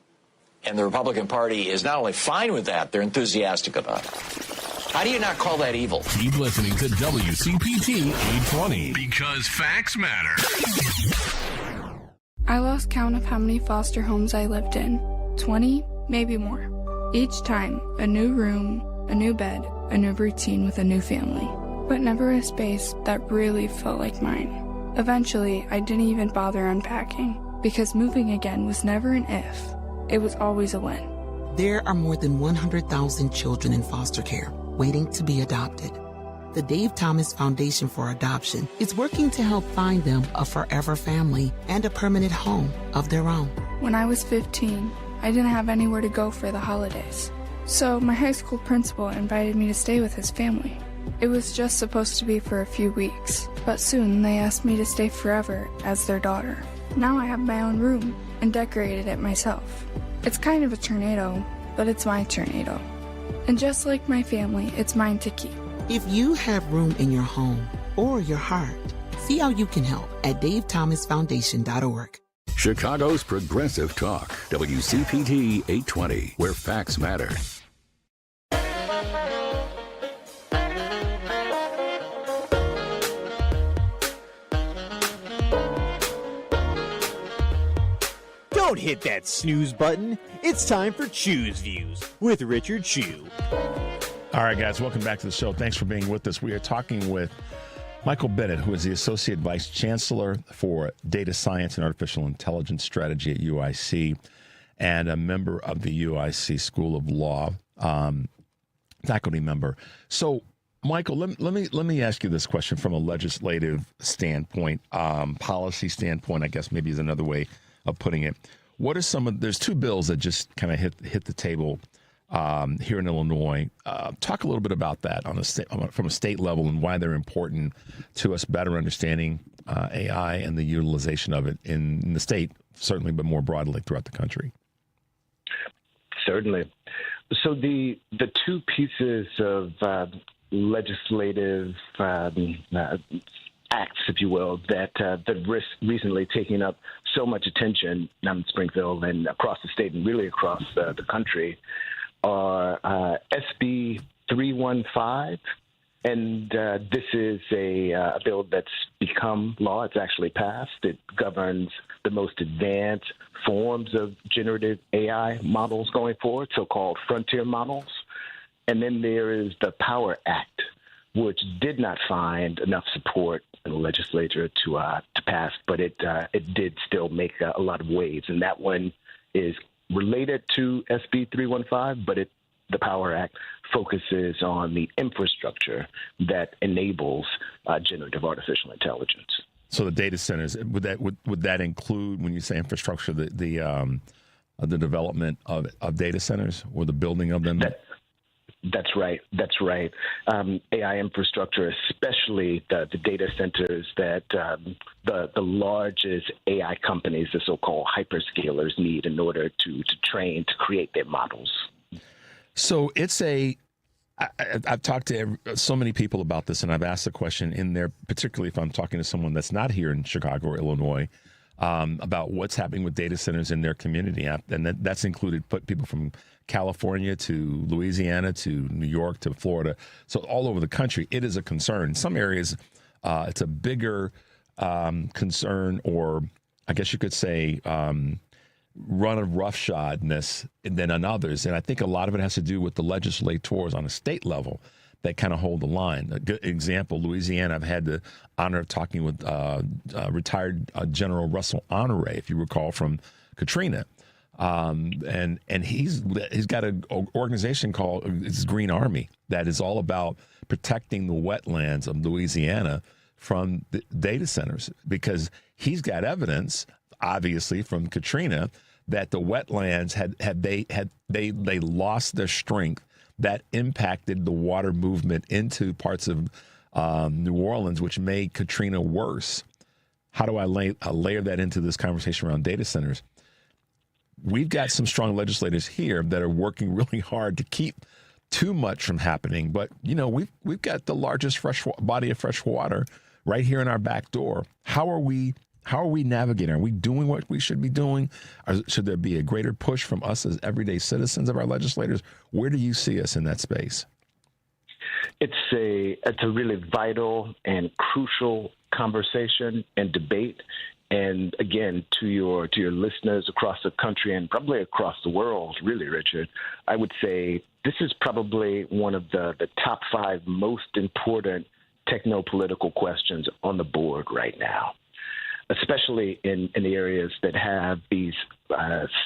And the Republican Party is not only fine with that, they're enthusiastic about it. How do you not call that evil? Keep listening to WCPT 820 because facts matter. I lost count of how many foster homes I lived in. 20, maybe more. Each time, a new room, a new bed, a new routine with a new family. But never a space that really felt like mine. Eventually, I didn't even bother unpacking, because moving again was never an if. It was always a when. There are more than 100,000 children in foster care waiting to be adopted. The Dave Thomas Foundation for Adoption is working to help find them a forever family and a permanent home of their own. When I was 15, I didn't have anywhere to go for the holidays. So my high school principal invited me to stay with his family. It was just supposed to be for a few weeks, but soon they asked me to stay forever as their daughter. Now I have my own room and decorated it myself. It's kind of a tornado, but it's my tornado. And just like my family, it's mine to keep. If you have room in your home or your heart, see how you can help at davethomasfoundation.org. Chicago's Progressive Talk, WCPT 820, where facts matter. Don't hit that snooze button. It's time for Choose Views with Richard Chu. All right, guys, welcome back to the show. Thanks for being with us. We are talking with Michael Bennett, who is the Associate Vice Chancellor for Data Science and Artificial Intelligence Strategy at UIC and a member of the UIC School of Law, faculty member. So, Michael, let me ask you this question from a legislative standpoint, policy standpoint, I guess maybe is another way of putting it. What are some of? There's two bills that just kind of hit the table here in Illinois. Talk a little bit about that from a state level and why they're important to us better understanding AI and the utilization of it in the state, certainly, but more broadly throughout the country. Certainly. So the two pieces of legislative acts, if you will, that recently taking up so much attention in Springfield and across the state and really across the country are SB 315. And this is a bill that's become law. It's actually passed. It governs the most advanced forms of generative AI models going forward, so-called frontier models. And then there is the Power Act, which did not find enough support in the legislature to pass, but it did still make a lot of waves. And that one is related to SB 315, but the Power Act focuses on the infrastructure that enables generative artificial intelligence. So the data centers, would that include, when you say infrastructure, the development of data centers or the building of them? That's right. That's right. AI infrastructure, especially the data centers that the largest AI companies, the so-called hyperscalers, need in order to train, to create their models. So I've talked to so many people about this, and I've asked the question in there, particularly if I'm talking to someone that's not here in Chicago or Illinois, about what's happening with data centers in their community. And that's included people from California to Louisiana to New York to Florida. So all over the country, it is a concern. In some areas, it's a bigger concern, or I guess you could say run of roughshodness than on others. And I think a lot of it has to do with the legislators on a state level that kind of hold the line. A good example, Louisiana, I've had the honor of talking with retired General Russell Honore, if you recall, from Katrina. And he's got an organization called it's Green Army that is all about protecting the wetlands of Louisiana from the data centers, because he's got evidence, obviously, from Katrina that the wetlands they lost their strength. That impacted the water movement into parts of New Orleans, which made Katrina worse. How do I layer that into this conversation around data centers? We've got some strong legislators here that are working really hard to keep too much from happening. But, we've got the largest body of fresh water right here in our back door. How are we navigating? Are we doing what we should be doing? Or should there be a greater push from us as everyday citizens of our legislators? Where do you see us in that space? It's a really vital and crucial conversation and debate. And again, to your listeners across the country and probably across the world, really, Richard, I would say this is probably one of the top 5 most important techno-political questions on the board right now, especially in the areas that have these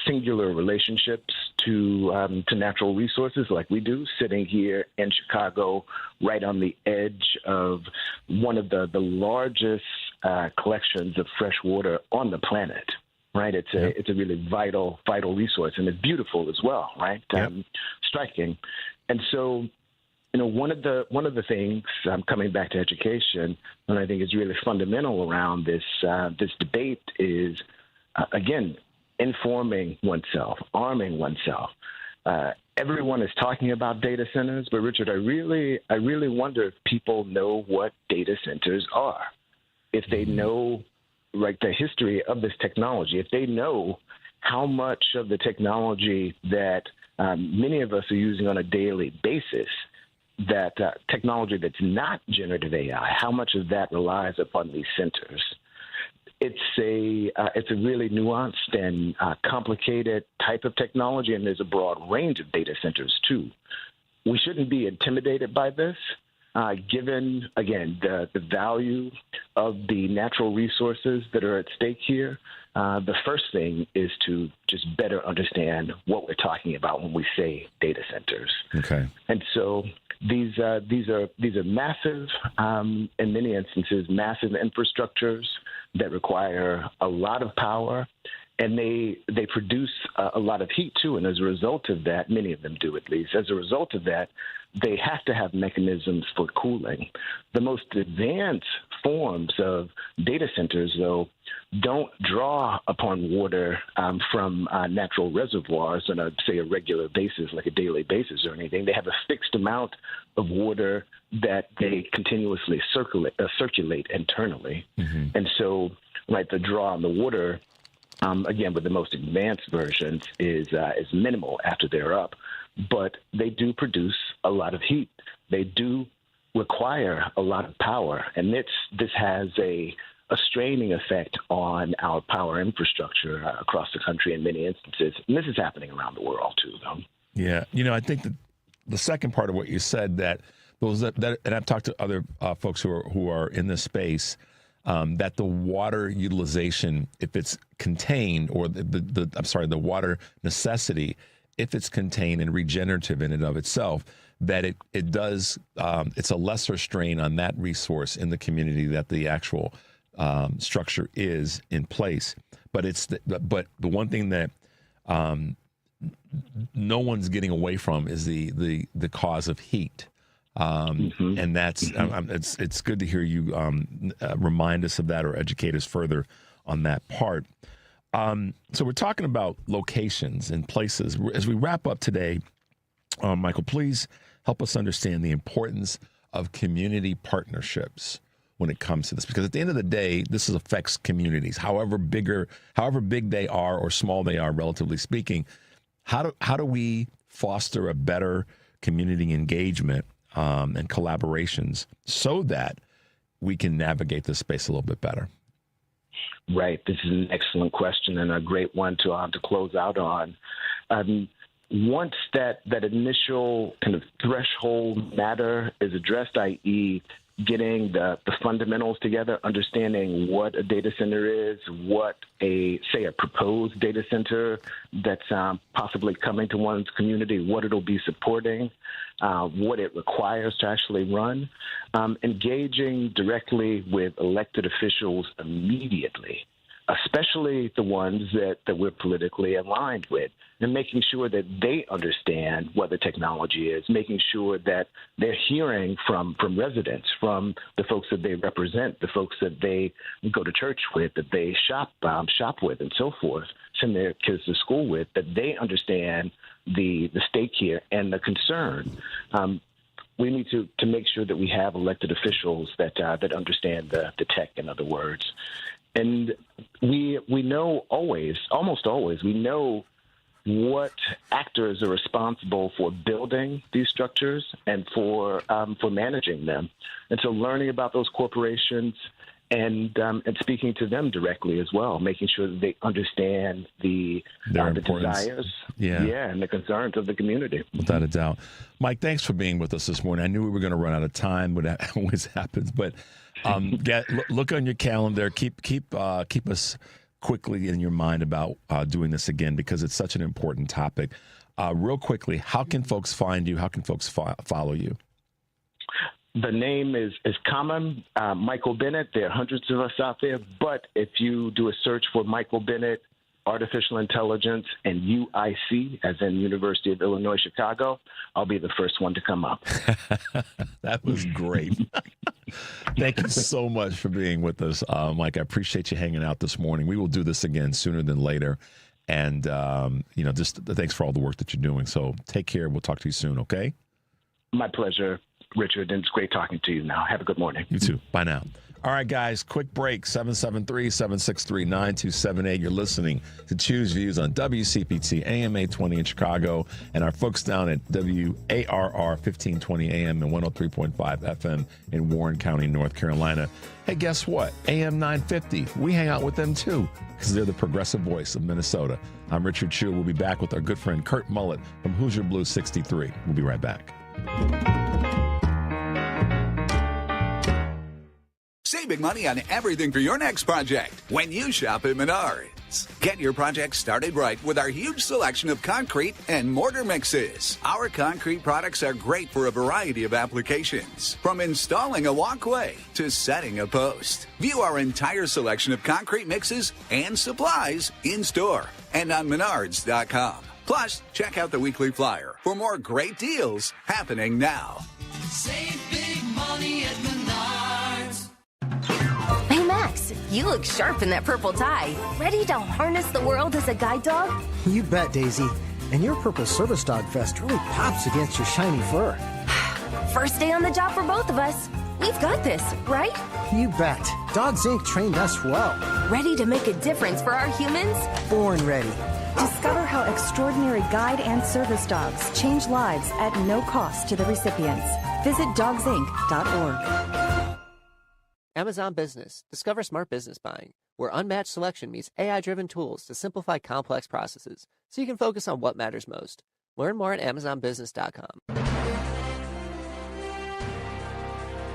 singular relationships to natural resources like we do, sitting here in Chicago, right on the edge of one of the largest collections of fresh water on the planet. Right, it's a really vital resource, and it's beautiful as well. Right, striking, and so. One of the things, coming back to education, and I think is really fundamental around this debate is, again, informing oneself, arming oneself. Everyone is talking about data centers, but Richard, I really wonder if people know what data centers are, if they know the history of this technology, if they know how much of the technology that many of us are using on a daily basis, that technology that's not generative AI, how much of that relies upon these centers. It's a really nuanced and complicated type of technology, and there's a broad range of data centers too. We shouldn't be intimidated by this, given, again, the value of the natural resources that are at stake here. The first thing is to just better understand what we're talking about when we say data centers. Okay. And so these are massive, in many instances, massive infrastructures that require a lot of power And they produce a lot of heat, too. And as a result of that, many of them do at least, as a result of that, they have to have mechanisms for cooling. The most advanced forms of data centers, though, don't draw upon water from natural reservoirs on, say, a regular basis, like a daily basis or anything. They have a fixed amount of water that they continuously circulate internally. Mm-hmm. And so, right, the draw on the water, again, with the most advanced versions, is minimal after they're up. But they do produce a lot of heat. They do require a lot of power. And this has a straining effect on our power infrastructure across the country in many instances. And this is happening around the world, too, though. Yeah. I think that the second part of what you said, that and I've talked to other folks who are in this space, that the water utilization, if it's contained, or the water necessity, if it's contained and regenerative in and of itself, that it does, it's a lesser strain on that resource in the community that the actual structure is in place. But but the one thing that no one's getting away from is the cause of heat. And that's it's good to hear you remind us of that, or educate us further on that part. So we're talking about locations and places. As we wrap up today, Michael, please help us understand the importance of community partnerships when it comes to this, because at the end of the day, this affects communities, however big they are or small they are, relatively speaking. How do we foster a better community engagement and collaborations so that we can navigate this space a little bit better? Right. This is an excellent question and a great one to close out on. Once that initial kind of threshold matter is addressed, i.e., getting the fundamentals together, understanding what a data center is, what a proposed data center that's possibly coming to one's community, what it'll be supporting, what it requires to actually run, engaging directly with elected officials immediately, especially the ones that we're politically aligned with, and making sure that they understand what the technology is, making sure that they're hearing from residents, from the folks that they represent, the folks that they go to church with, that they shop with, and so forth, send their kids to school with, that they understand the stake here and the concern. We need to make sure that we have elected officials that understand the tech, in other words. And we know almost always, we know what actors are responsible for building these structures and for managing them. And so learning about those corporations and speaking to them directly as well, making sure that they understand the desires and the concerns of the community. Without a doubt. Mike, thanks for being with us this morning. I knew we were going to run out of time, but that always happens. But look on your calendar. Keep us quickly in your mind about doing this again, because it's such an important topic. Real quickly, how can folks find you? How can folks follow you? The name is common, Michael Bennett. There are hundreds of us out there, but if you do a search for Michael Bennett, Artificial Intelligence, and UIC, as in University of Illinois, Chicago, I'll be the first one to come up. That was great. Thank you so much for being with us, Mike. I appreciate you hanging out this morning. We will do this again sooner than later. And, just thanks for all the work that you're doing. So take care. We'll talk to you soon, okay? My pleasure, Richard, and it's great talking to you now. Have a good morning. You too. Bye now. All right, guys, quick break, 773-763-9278. You're listening to Choose Views on WCPT, AM 820 in Chicago, and our folks down at WARR 1520 AM and 103.5 FM in Warren County, North Carolina. Hey, guess what? AM 950. We hang out with them, too, because they're the progressive voice of Minnesota. I'm Richard Chu. We'll be back with our good friend Kurt Mullett from Hoosier Blue 63. We'll be right back. Save big money on everything for your next project when you shop at Menards. Get your project started right with our huge selection of concrete and mortar mixes. Our concrete products are great for a variety of applications, from installing a walkway to setting a post. View our entire selection of concrete mixes and supplies in store and on Menards.com. Plus, check out the weekly flyer for more great deals happening now. Save big money at Menards. Hey, Max, you look sharp in that purple tie. Ready to harness the world as a guide dog? You bet, Daisy. And your purple service dog vest really pops against your shiny fur. First day on the job for both of us. We've got this, right? You bet. Dogs Inc. trained us well. Ready to make a difference for our humans? Born ready. Discover how extraordinary guide and service dogs change lives at no cost to the recipients. Visit dogsinc.org. Amazon Business. Discover smart business buying, where unmatched selection meets AI-driven tools to simplify complex processes so you can focus on what matters most. Learn more at amazonbusiness.com.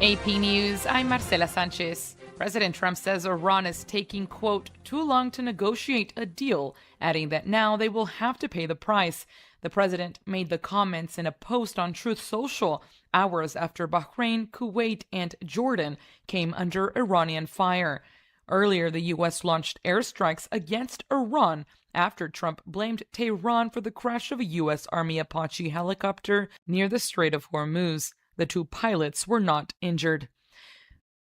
AP News, I'm Marcela Sanchez. President Trump says Iran is taking, quote, too long to negotiate a deal, adding that now they will have to pay the price. The president made the comments in a post on Truth Social hours after Bahrain, Kuwait, and Jordan came under Iranian fire. Earlier, the U.S. launched airstrikes against Iran after Trump blamed Tehran for the crash of a U.S. Army Apache helicopter near the Strait of Hormuz. The two pilots were not injured.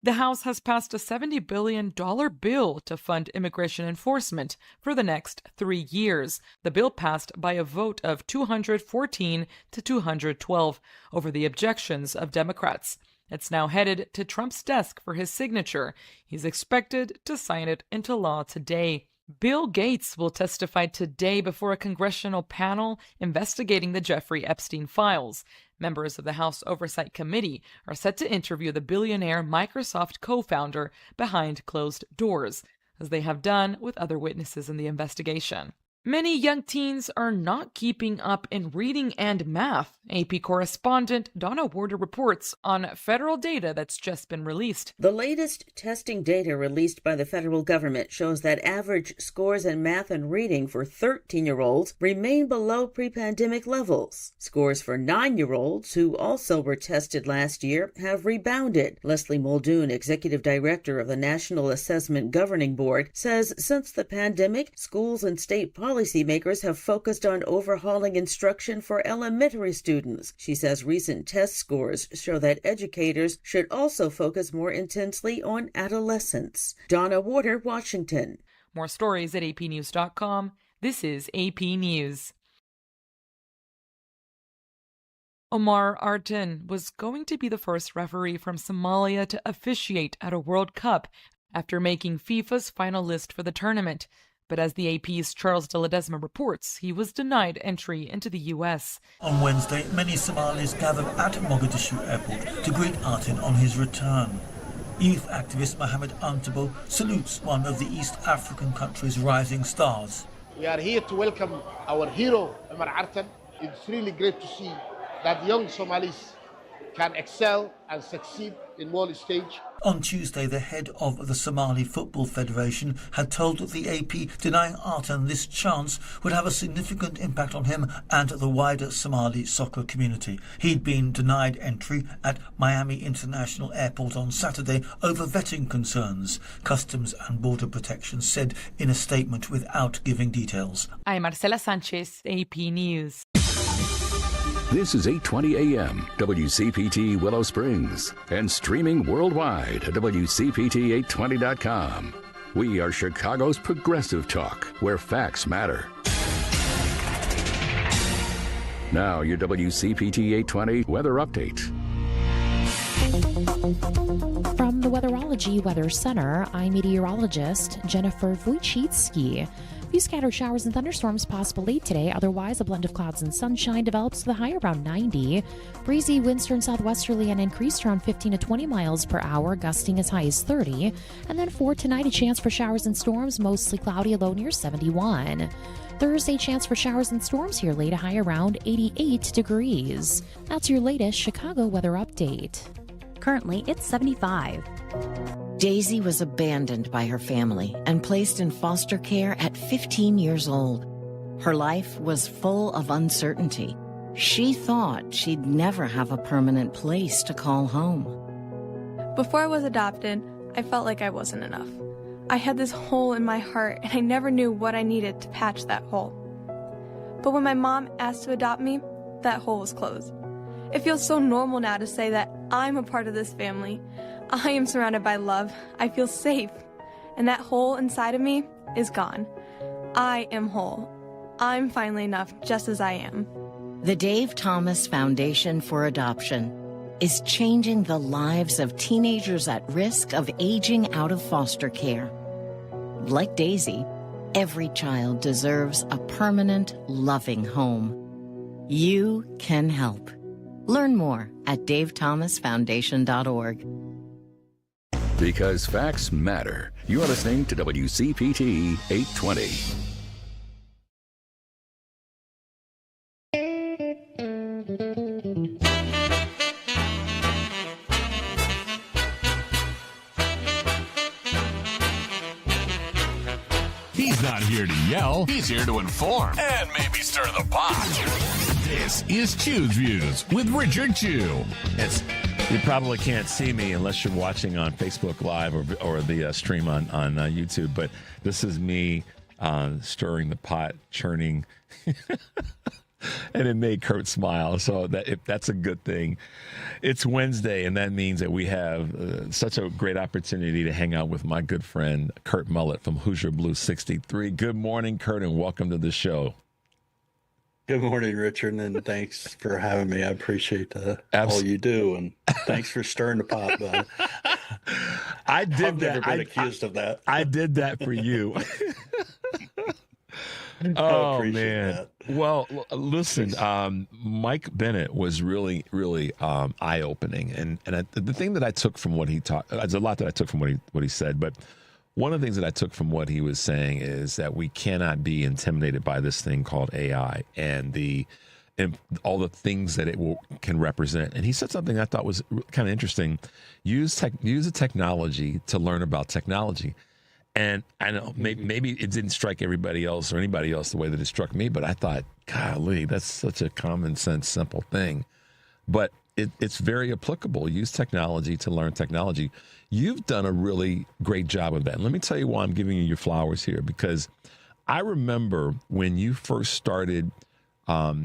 The House has passed a $70 billion bill to fund immigration enforcement for the next 3 years. The bill passed by a vote of 214 to 212 over the objections of Democrats. It's now headed to Trump's desk for his signature. He's expected to sign it into law today. Bill Gates will testify today before a congressional panel investigating the Jeffrey Epstein files. Members of the House Oversight Committee are set to interview the billionaire Microsoft co-founder behind closed doors, as they have done with other witnesses in the investigation. Many young teens are not keeping up in reading and math. AP correspondent Donna Warder reports on federal data that's just been released. The latest testing data released by the federal government shows that average scores in math and reading for 13-year-olds remain below pre-pandemic levels. Scores for 9-year-olds, who also were tested last year, have rebounded. Leslie Muldoon, executive director of the National Assessment Governing Board, says since the pandemic, schools and state policymakers have focused on overhauling instruction for elementary students. She says recent test scores show that educators should also focus more intensely on adolescents. Donna Warder, Washington. More stories at apnews.com. This is AP News. Omar Artan was going to be the first referee from Somalia to officiate at a World Cup after making FIFA's final list for the tournament. But as the AP's Charles de Ledesma reports, he was denied entry into the U.S. On Wednesday, many Somalis gathered at Mogadishu airport to greet Artin on his return. Youth activist Mohamed Antabo salutes one of the East African country's rising stars. We are here to welcome our hero, Omar Artan. It's really great to see that young Somalis can excel and succeed in world stage. On Tuesday, the head of the Somali Football Federation had told the AP denying Artan this chance would have a significant impact on him and the wider Somali soccer community. He'd been denied entry at Miami International Airport on Saturday over vetting concerns, Customs and Border Protection said in a statement without giving details. I'm Marcela Sanchez, AP News. This is 8:20 a.m. WCPT Willow Springs and streaming worldwide at WCPT820.com. We are Chicago's progressive talk, where facts matter. Now your WCPT 820 weather update. From the Weatherology Weather Center, I'm meteorologist Jennifer Wojcicki. Few scattered showers and thunderstorms possible late today. Otherwise, a blend of clouds and sunshine develops with a high around 90. Breezy winds turn southwesterly and increase around 15 to 20 miles per hour, gusting as high as 30. And then for tonight, a chance for showers and storms, mostly cloudy, a low near 71. Thursday, chance for showers and storms here late, a high around 88 degrees. That's your latest Chicago weather update. Currently, it's 75. Daisy was abandoned by her family and placed in foster care at 15 years old. Her life was full of uncertainty. She thought she'd never have a permanent place to call home. Before I was adopted, I felt like I wasn't enough. I had this hole in my heart, and I never knew what I needed to patch that hole. But when my mom asked to adopt me, that hole was closed. It feels so normal now to say that I'm a part of this family. I am surrounded by love. I feel safe. And that hole inside of me is gone. I am whole. I'm finally enough just as I am. The Dave Thomas Foundation for Adoption is changing the lives of teenagers at risk of aging out of foster care. Like Daisy, every child deserves a permanent, loving home. You can help. Learn more at davethomasfoundation.org. Because facts matter. You are listening to WCPT 820. He's not here to yell. He's here to inform and maybe stir the pot. This is Chew's Views with Richard Chew. You probably can't see me unless you're watching on Facebook Live or the stream on YouTube, but this is me stirring the pot, churning, and it made Kurt smile, so that's a good thing. It's Wednesday, and that means that we have such a great opportunity to hang out with my good friend, Kurt Mullett from Hoosier Blue 63. Good morning, Kurt, and welcome to the show. Good morning, Richard, and thanks for having me. I appreciate all you do, and thanks for stirring the pot, bud. I've never been accused of that. I did that for you. Oh, man. That. Well, listen, Mike Bennett was really, really eye-opening. And the thing that I took from what he taught, there's a lot that I took from what he said, but one of the things that I took from what he was saying is that we cannot be intimidated by this thing called AI and all the things that it can represent. And he said something I thought was kind of interesting. Use the technology to learn about technology. And I know maybe it didn't strike everybody else or anybody else the way that it struck me, but I thought, golly, that's such a common sense, simple thing. But it's very applicable. Use technology to learn technology. You've done a really great job of that. And let me tell you why I'm giving you your flowers here, because I remember when you first started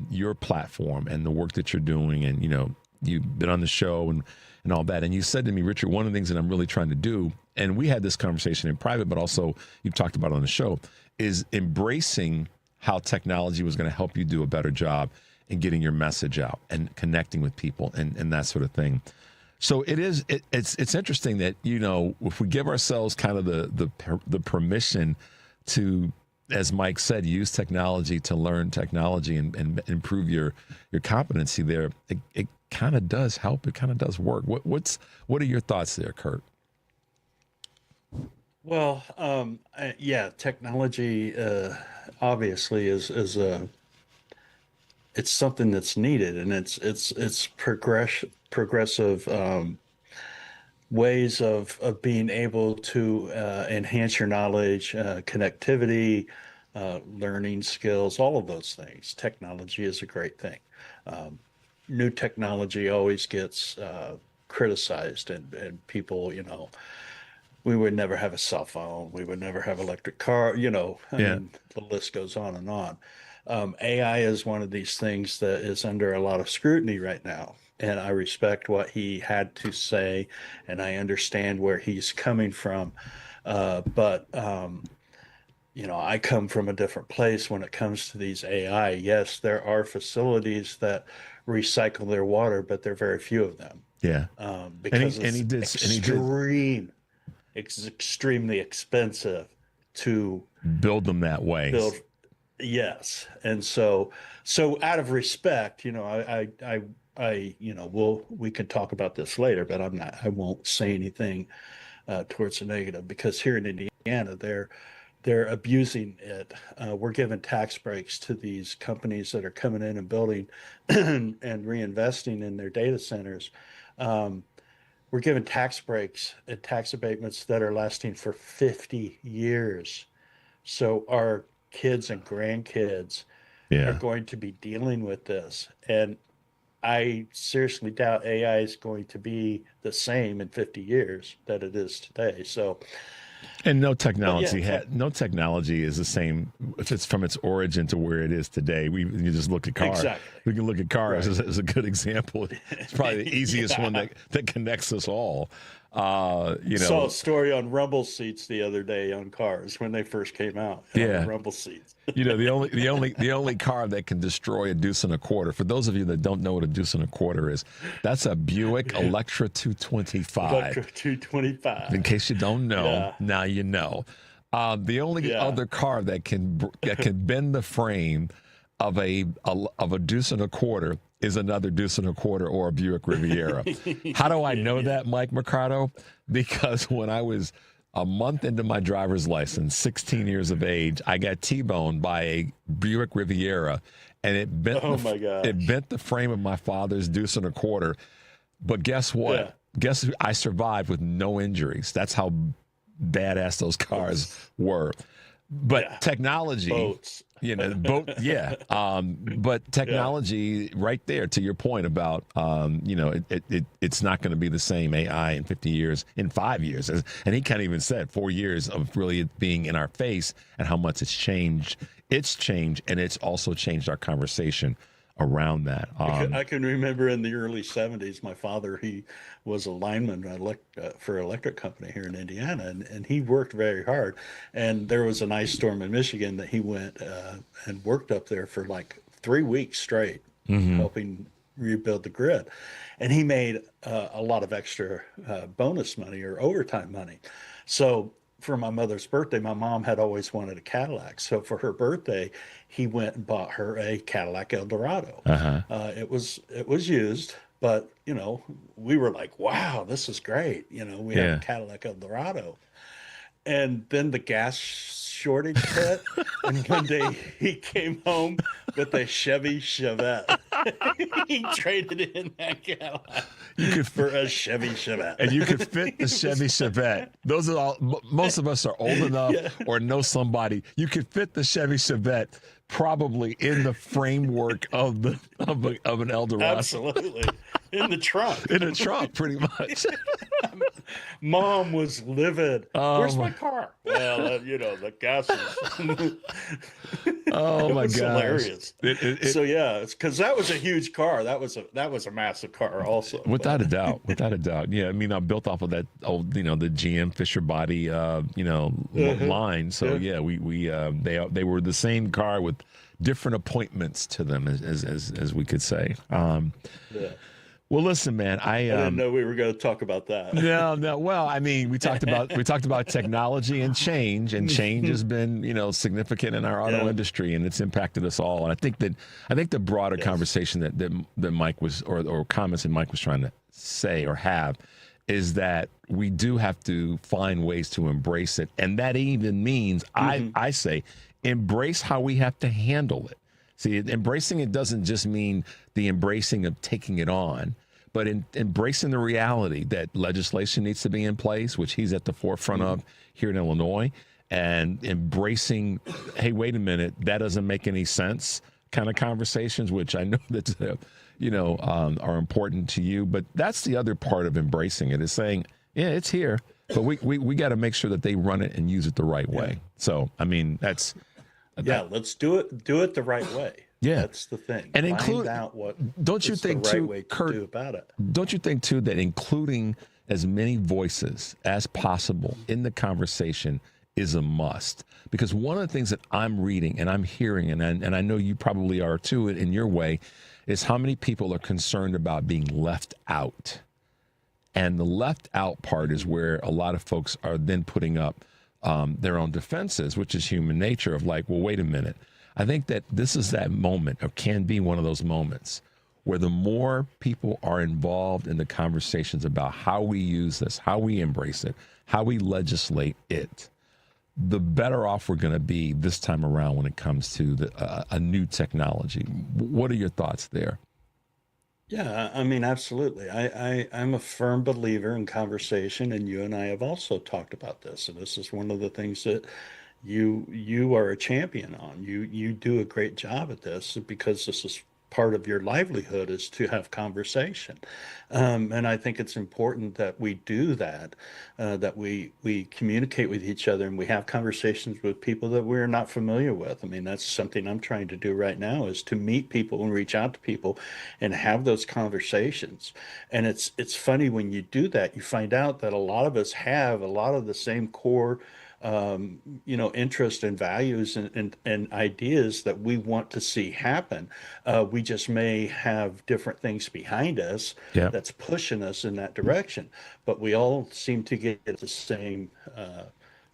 your platform and the work that you're doing, and you've been on the show and all that. And you said to me, Richard, one of the things that I'm really trying to do, and we had this conversation in private, but also you've talked about it on the show, is embracing how technology was going to help you do a better job in getting your message out and connecting with people and that sort of thing. So it's interesting that, if we give ourselves kind of the permission to, as Mike said, use technology to learn technology and improve your competency there, it kind of does help. It kind of does work. What are your thoughts there, Kurt? Well, technology obviously is it's something that's needed, and it's progressive ways of being able to enhance your knowledge, connectivity, learning skills, all of those things. Technology is a great thing. New technology always gets criticized, and people, we would never have a cell phone. We would never have electric car, I mean, the list goes on and on. AI is one of these things that is under a lot of scrutiny right now. And I respect what he had to say, and I understand where he's coming from. But I come from a different place when it comes to these AI. Yes, there are facilities that recycle their water, but there are very few of them. Yeah. Because it's extremely expensive to build them that way. Yes. And so out of respect, we can talk about this later, but I won't say anything towards the negative, because here in Indiana, they're abusing it. We're giving tax breaks to these companies that are coming in and building and reinvesting in their data centers. we're given tax breaks and tax abatements that are lasting for 50 years. So our kids and grandkids are going to be dealing with this. And I seriously doubt AI is going to be the same in 50 years that it is today. So, and no technology no technology is the same if it's from its origin to where it is today. You just look at cars. Exactly. We can look at cars Right. as a good example. It's probably the easiest one that connects us all. Saw a story on rumble seats the other day on cars when they first came out. Rumble seats. The only car that can destroy a deuce and a quarter. For those of you that don't know what a deuce and a quarter is, that's a Buick Electra 225. Electra 225. In case you don't know, now you know. The only other car that can bend the frame of a deuce and a quarter is another deuce and a quarter or a Buick Riviera. How do I know that, Mike Mercado? Because when I was a month into my driver's license, 16 years of age, I got T-boned by a Buick Riviera, and it bent the frame of my father's deuce and a quarter. But guess what? Yeah. Guess I survived with no injuries. That's how badass those cars were. But technology, boats. But technology, right there, to your point about, it's not going to be the same AI in 50 years, in 5 years. And he kind of even said 4 years of really it being in our face and how much it's changed. It's changed, and it's also changed our conversation around that. I can remember in the early 70s, my father, he was a lineman for an electric company here in Indiana, and he worked very hard. And there was an ice storm in Michigan that he went and worked up there for like 3 weeks straight, helping rebuild the grid. And he made a lot of extra bonus money or overtime money. So for my mother's birthday, my mom had always wanted a Cadillac. So for her birthday, he went and bought her a Cadillac Eldorado. It was used, but we were like, wow, this is great. We have a Cadillac Eldorado. And then the gas shortage hit, and one day he came home with a Chevy Chevette. He traded in that Cadillac for a Chevy Chevette. And you could fit the Chevy Chevette. Those are all. Most of us are old enough or know somebody. You could fit the Chevy Chevette probably in the framework of an Eldorado. Absolutely. In the trunk. In the trunk, pretty much. Mom was livid. Where's my car? Well, the gas is. Oh my gosh. Hilarious. So it's because that was a huge car. That was a massive car also. Without a doubt. Yeah, I mean, I built off of that old, the GM Fisher body, line. So we they were the same car with different appointments to them, as we could say. Well, listen, man, I didn't know we were going to talk about that. No. Well, I mean, we talked about technology and change has been, significant in our auto industry, and it's impacted us all. And I think the broader conversation that Mike was, or comments that Mike was trying to say or have, is that we do have to find ways to embrace it, and that even means I say embrace how we have to handle it. See, embracing it doesn't just mean the embracing of taking it on, but embracing the reality that legislation needs to be in place, which he's at the forefront of here in Illinois, and embracing, hey, wait a minute, that doesn't make any sense kind of conversations, which I know that, are important to you. But that's the other part of embracing it, is saying, yeah, it's here, but we got to make sure that they run it and use it the right way. So, I mean, let's do it the right way. Yeah, that's the thing. And find out what don't you think the right too, way to Kurt, do about it. Don't you think too that including as many voices as possible in the conversation is a must? Because one of the things that I'm reading and I'm hearing, and I know you probably are too in your way, is how many people are concerned about being left out. And the left out part is where a lot of folks are then putting up their own defenses, which is human nature of like, well, wait a minute. I think that this is that moment, or can be one of those moments, where the more people are involved in the conversations about how we use this, how we embrace it, how we legislate it, the better off we're going to be this time around when it comes to a new technology. What are your thoughts there? Yeah, I mean, absolutely. I'm a firm believer in conversation, and you and I have also talked about this. And this is one of the things that you are a champion on. You do a great job at this because this is part of your livelihood is to have conversation. And I think it's important that we do that, that we communicate with each other and we have conversations with people that we're not familiar with. I mean, that's something I'm trying to do right now is to meet people and reach out to people and have those conversations. And it's funny when you do that, you find out that a lot of us have a lot of the same core interest and values and ideas that we want to see happen. We just may have different things behind us that's pushing us in that direction, but we all seem to get at the same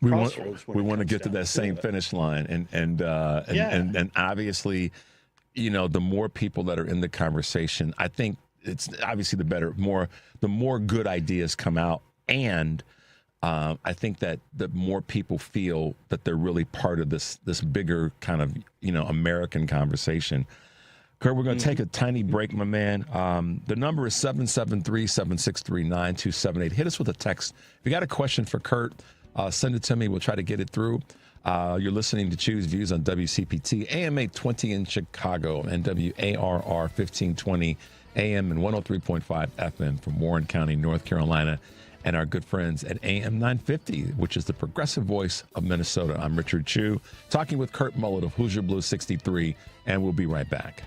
we crossroads. Want to get to that same finish line, and obviously, the more people that are in the conversation, I think it's obviously the more good ideas come out, and I think that the more people feel that they're really part of this bigger kind of, American conversation. Kurt, we're going to take a tiny break, my man. The number is 773-763-9278. Hit us with a text. If you got a question for Kurt, send it to me. We'll try to get it through. You're listening to Choose Views on WCPT, AM 820 in Chicago, and WARR 1520 AM and 103.5 FM from Warren County, North Carolina. And our good friends at AM 950, which is the progressive voice of Minnesota. I'm Richard Chu, talking with Kurt Mullett of Hoosier Blue 63, and we'll be right back.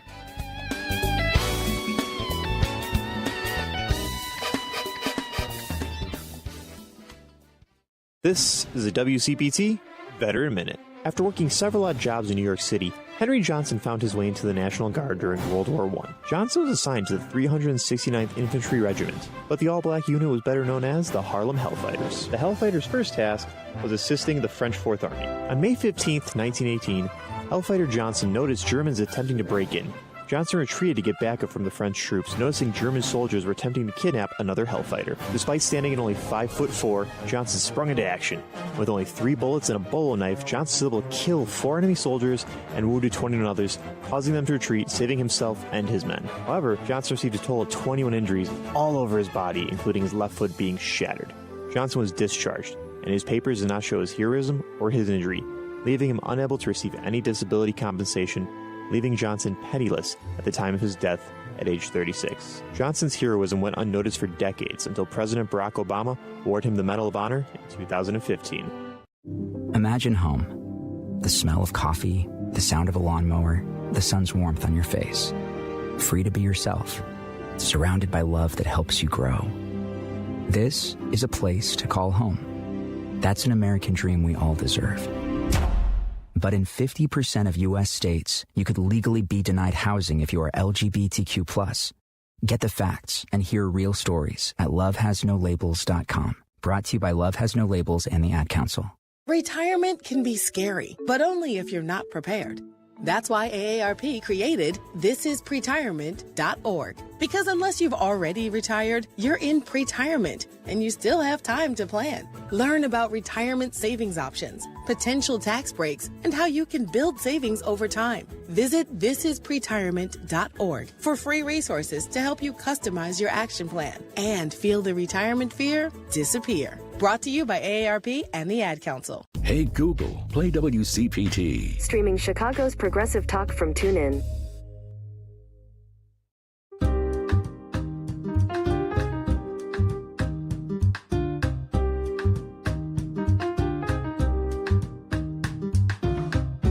This is a WCPT Veteran Minute. After working several odd jobs in New York City, Henry Johnson found his way into the National Guard during World War I. Johnson was assigned to the 369th Infantry Regiment, but the all-black unit was better known as the Harlem Hellfighters. The Hellfighters' first task was assisting the French Fourth Army. On May 15, 1918, Hellfighter Johnson noticed Germans attempting to break in. Johnson retreated to get backup from the French troops, noticing German soldiers were attempting to kidnap another Hellfighter. Despite standing at only 5'4", Johnson sprung into action. With only 3 bullets and a bolo knife, Johnson was able to kill 4 enemy soldiers and wounded 21 others, causing them to retreat, saving himself and his men. However, Johnson received a total of 21 injuries all over his body, including his left foot being shattered. Johnson was discharged, and his papers did not show his heroism or his injury, leaving him unable to receive any disability compensation, leaving Johnson penniless at the time of his death at age 36. Johnson's heroism went unnoticed for decades until President Barack Obama awarded him the Medal of Honor in 2015. Imagine home. The smell of coffee, the sound of a lawnmower, the sun's warmth on your face. Free to be yourself, surrounded by love that helps you grow. This is a place to call home. That's an American dream we all deserve. But in 50% of U.S. states, you could legally be denied housing if you are LGBTQ+. Get the facts and hear real stories at lovehasnolabels.com. Brought to you by Love Has No Labels and the Ad Council. Retirement can be scary, but only if you're not prepared. That's why AARP created thisispretirement.org. Because unless you've already retired, you're in pretirement, and you still have time to plan. Learn about retirement savings options, potential tax breaks, and how you can build savings over time. Visit thisispretirement.org for free resources to help you customize your action plan and feel the retirement fear disappear. Brought to you by AARP and the Ad Council. Hey Google, play WCPT. Streaming Chicago's progressive talk from TuneIn.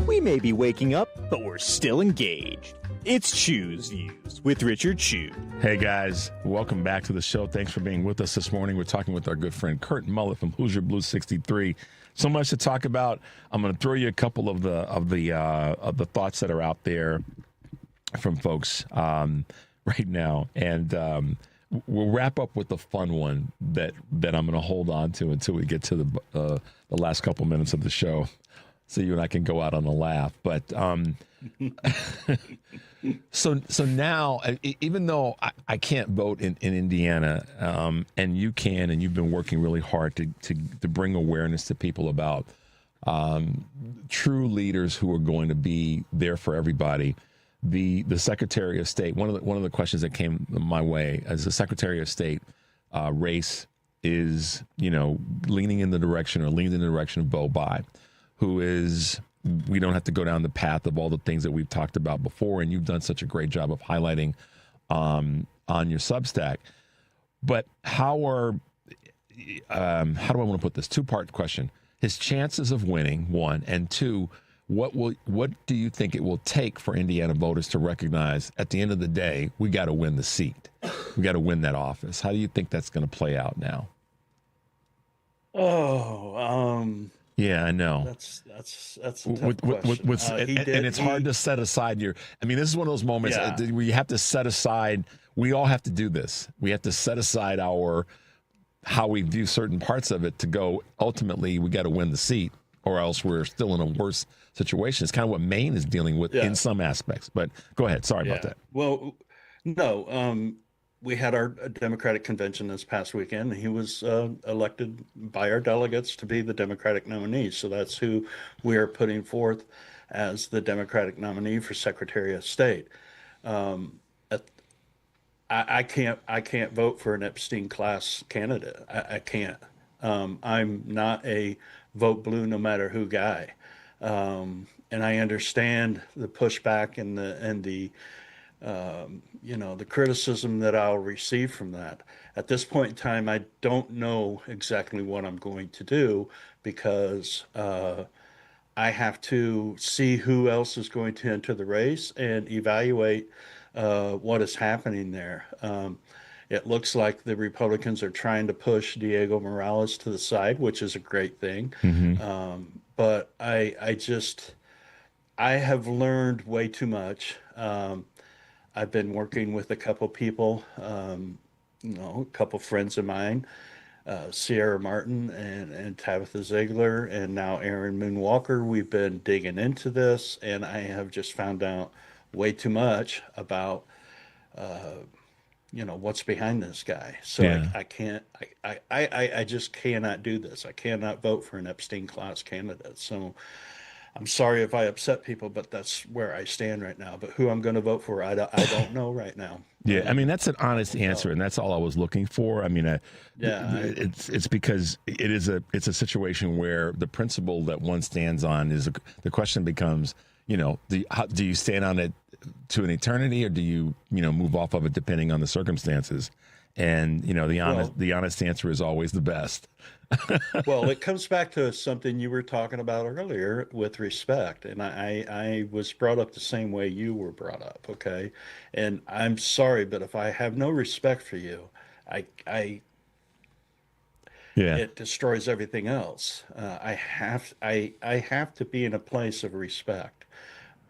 We may be waking up, but we're still engaged. It's Choose Views with Richard Chu. Hey guys, welcome back to the show. Thanks for being with us this morning. We're talking with our good friend Kurt Mullett from Hoosier Blue 63. So much to talk about. I'm going to throw you a couple of the thoughts that are out there from folks right now, and we'll wrap up with the fun one that I'm going to hold on to until we get to the last couple minutes of the show, so you and I can go out on a laugh. But so now, even though I can't vote in Indiana, and you can, and you've been working really hard to bring awareness to people about true leaders who are going to be there for everybody, the Secretary of State. One of the questions that came my way as the Secretary of State race is, leaning in the direction of Bo Bai, who is, we don't have to go down the path of all the things that we've talked about before, and you've done such a great job of highlighting on your Substack. But how do I want to put this? Two-part question. His chances of winning, one, and two, what do you think it will take for Indiana voters to recognize at the end of the day, we got to win the seat. We got to win that office. How do you think that's going to play out now? Yeah, I know. That's a tough question. And it's hard to set aside this is one of those moments where you have to set aside, we all have to do this. We have to set aside how we view certain parts of it to go, ultimately, we got to win the seat, or else we're still in a worse situation. It's kind of what Maine is dealing with in some aspects. But go ahead. Sorry about that. Well, no, we had our Democratic convention this past weekend. He was elected by our delegates to be the Democratic nominee. So that's who we are putting forth as the Democratic nominee for Secretary of State. I can't vote for an Epstein class candidate. I can't. I'm not a vote blue no matter who guy. And I understand the pushback and the criticism that I'll receive from that. At this point in time, I don't know exactly what I'm going to do, because I have to see who else is going to enter the race and evaluate what is happening there. It looks like the Republicans are trying to push Diego Morales to the side, which is a great thing. Mm-hmm. But I have learned way too much. I've been working with a couple people, a couple friends of mine, Sierra Martin and Tabitha Ziegler, and now Aaron Moonwalker. We've been digging into this, and I have just found out way too much about, what's behind this guy. So I can't, I just cannot do this. I cannot vote for an Epstein class candidate. So I'm sorry if I upset people, but that's where I stand right now. But who I'm going to vote for, I don't know right now. Yeah, that's an honest answer, and that's all I was looking for. It's because it's a situation where the principle that one stands on is the question becomes, do you stand on it to an eternity, or do you move off of it depending on the circumstances? And the honest answer is always the best. Well, it comes back to something you were talking about earlier with respect. And I was brought up the same way you were brought up. Okay. And I'm sorry, but if I have no respect for you, it destroys everything else. I have to be in a place of respect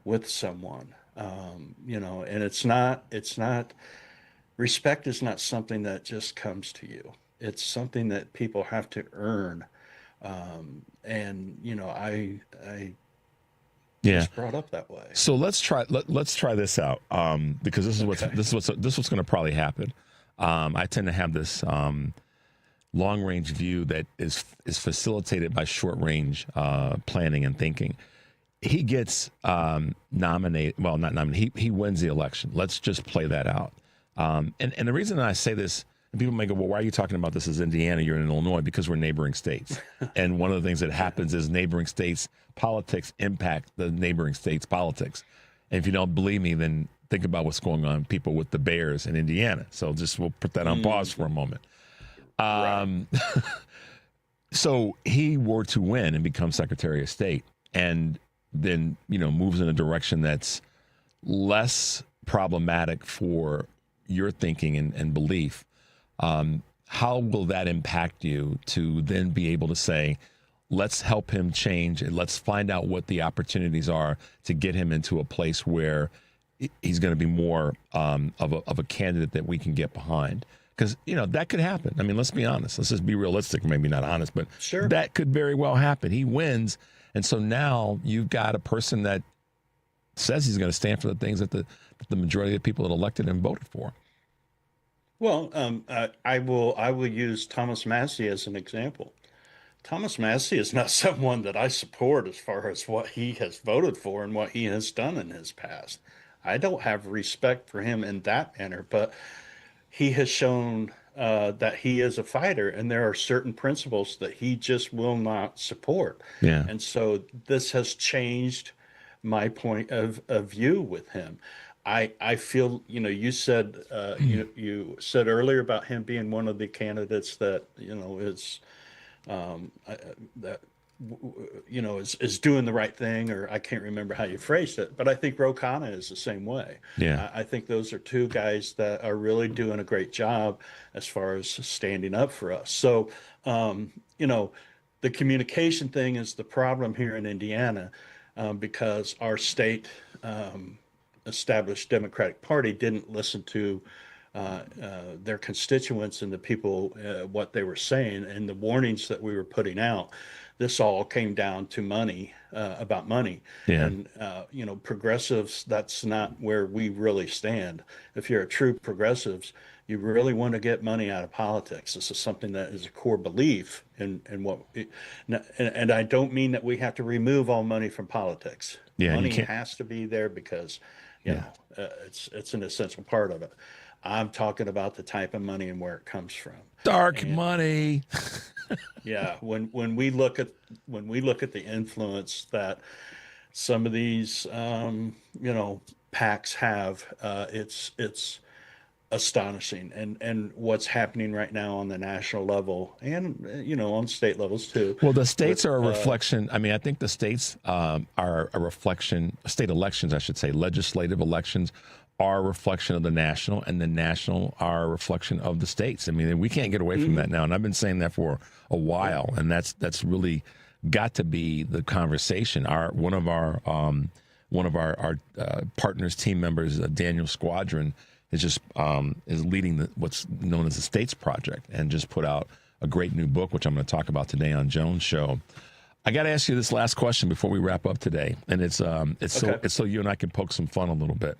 with someone, and it's not, respect is not something that just comes to you. It's something that people have to earn. I was brought up that way. So let's try this out, because this is what's going to probably happen. I tend to have this long range view that is facilitated by short range planning and thinking. He gets nominated. Well, not nominated. He wins the election. Let's just play that out. And the reason I say this, and people may go, well, why are you talking about this as Indiana? You're in Illinois. Because we're neighboring states. And one of the things that happens is neighboring states politics impact the neighboring states politics. And if you don't believe me, then think about what's going on, people with the Bears in Indiana. So we'll put that on pause for a moment. So he were to win and become Secretary of State, and then, moves in a direction that's less problematic for your thinking and belief. How will that impact you to then be able to say, let's help him change and let's find out what the opportunities are to get him into a place where he's going to be more of a candidate that we can get behind? Because, that could happen. Let's be honest. Let's just be realistic. Maybe not honest, but sure, that could very well happen. He wins. And so now you've got a person that says he's going to stand for the things that the majority of people that elected him voted for. Well, I will use Thomas Massey as an example. Thomas Massey is not someone that I support as far as what he has voted for and what he has done in his past. I don't have respect for him in that manner, but he has shown that he is a fighter, and there are certain principles that he just will not support. Yeah. And so this has changed my point of view with him. I feel, you said you said earlier about him being one of the candidates that is that is doing the right thing, or I can't remember how you phrased it, but I think Ro Khanna is the same way. Yeah. I think those are two guys that are really doing a great job as far as standing up for us. So, the communication thing is the problem here in Indiana, because our state established Democratic Party didn't listen to their constituents and the people, what they were saying and the warnings that we were putting out. This all came down to money, about money. Yeah. And, progressives, that's not where we really stand. If you're a true progressives, you really want to get money out of politics. This is something that is a core belief in what, and I don't mean that we have to remove all money from politics. Yeah, money has to be there because, it's an essential part of it. I'm talking about the type of money and where it comes from. Dark money. Yeah, when we look at the influence that some of these PACs have, it's astonishing. And what's happening right now on the national level and on state levels too. Well, the states are a reflection. I mean, I think the states are a reflection. State elections, I should say, legislative elections are a reflection of the national, and the national are a reflection of the states. I mean, we can't get away from that now, and I've been saying that for a while, and that's really got to be the conversation. One of our partners, team members, Daniel Squadron, is leading what's known as the States Project, and just put out a great new book, which I'm going to talk about today on Jones' show. I got to ask you this last question before we wrap up today, and it's so you and I can poke some fun a little bit.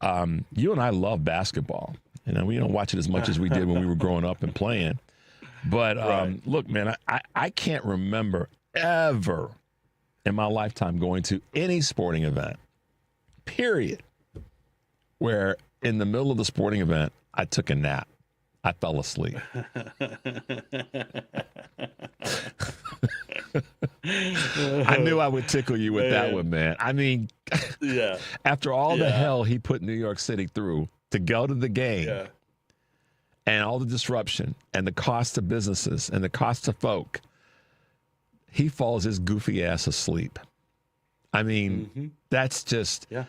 You and I love basketball. We don't watch it as much as we did when we were growing up and playing. But look, man, I can't remember ever in my lifetime going to any sporting event, period, where in the middle of the sporting event, I took a nap. I fell asleep. I knew I would tickle you with that one, man. I mean, after all the hell he put New York City through to go to the game and all the disruption and the cost to businesses and the cost to folk, he falls his goofy ass asleep. I mean, that's just, the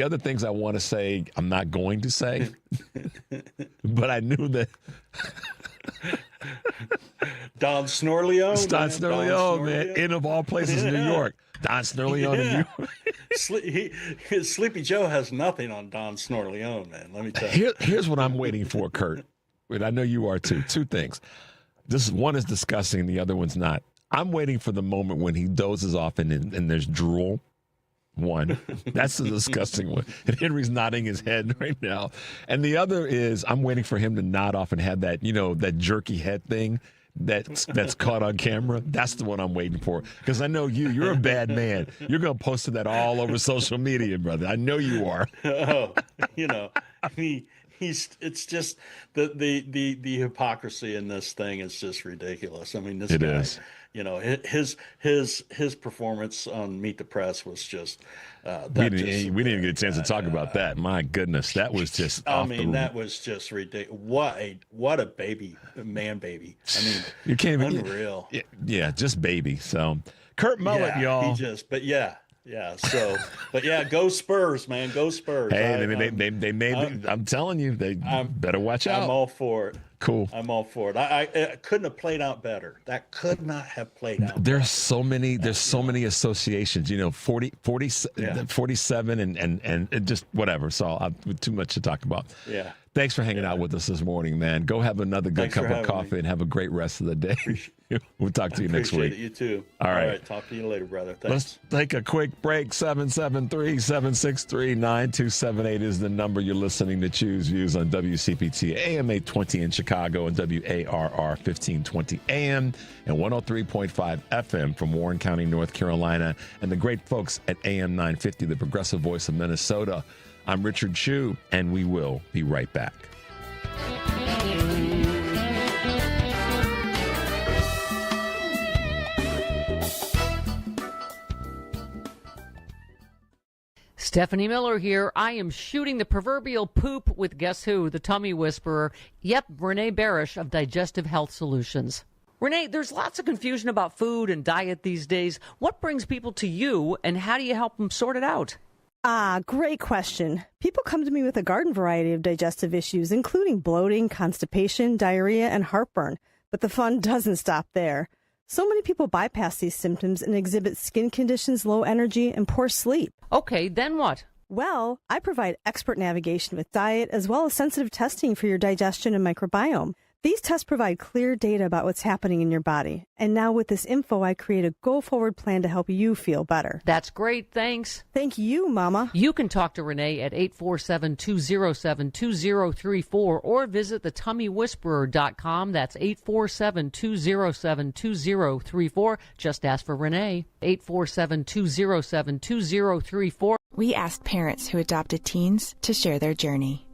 other things I want to say, I'm not going to say, but I knew that. Don Snorleone. Don Snorleone, man. In of all places, New York. Don Snorleone in New York. Sleepy Joe has nothing on Don Snorleone, man. Let me tell you. Here's what I'm waiting for, Kurt. And I know you are too. Two things. One is disgusting, the other one's not. I'm waiting for the moment when he dozes off and there's drool. One. That's the disgusting one. And Henry's nodding his head right now. And the other is I'm waiting for him to nod off and have that, that jerky head thing that's caught on camera. That's the one I'm waiting for. Because I know you're a bad man. You're going to post that all over social media, brother. I know you are. It's just the hypocrisy in this thing is just ridiculous. I mean, this guy is. His performance on Meet the Press was just. We didn't even get a chance to talk about that. My goodness, that was just. That was just ridiculous. What a baby, man, baby. I mean, you can't even. Unreal. Yeah, just baby. So, Kurt Mullett, y'all. Go Spurs, man, go Spurs. Hey, they made. I'm telling you, they better watch out. I'm all for it. Cool. I'm all for it. I couldn't have played out better. That could not have played out. There's so many associations, 47 and just whatever. So too much to talk about. Yeah. Thanks for hanging out with us this morning, man. Go have another good cup of coffee and have a great rest of the day. We'll talk to you next week. You too. All right. Talk to you later, brother. Thanks. Let's take a quick break. 773-763-9278 is the number. You're listening to Choose Views on WCPT AM 820 in Chicago. Chicago and WARR 1520 AM and 103.5 FM from Warren County, North Carolina, and the great folks at AM 950, the progressive voice of Minnesota. I'm Richard Chu, and we will be right back. Stephanie Miller here. I am shooting the proverbial poop with guess who? The tummy whisperer. Yep, Renee Barish of Digestive Health Solutions. Renee, there's lots of confusion about food and diet these days. What brings people to you, and how do you help them sort it out? Great question. People come to me with a garden variety of digestive issues, including bloating, constipation, diarrhea, and heartburn. But the fun doesn't stop there. So many people bypass these symptoms and exhibit skin conditions, low energy, and poor sleep. Okay, then what? Well, I provide expert navigation with diet as well as sensitive testing for your digestion and microbiome. These tests provide clear data about what's happening in your body. And now with this info, I create a go-forward plan to help you feel better. That's great. Thanks. Thank you, Mama. You can talk to Renee at 847-207-2034 or visit thetummywhisperer.com. That's 847-207-2034. Just ask for Renee. 847-207-2034. We asked parents who adopted teens to share their journey.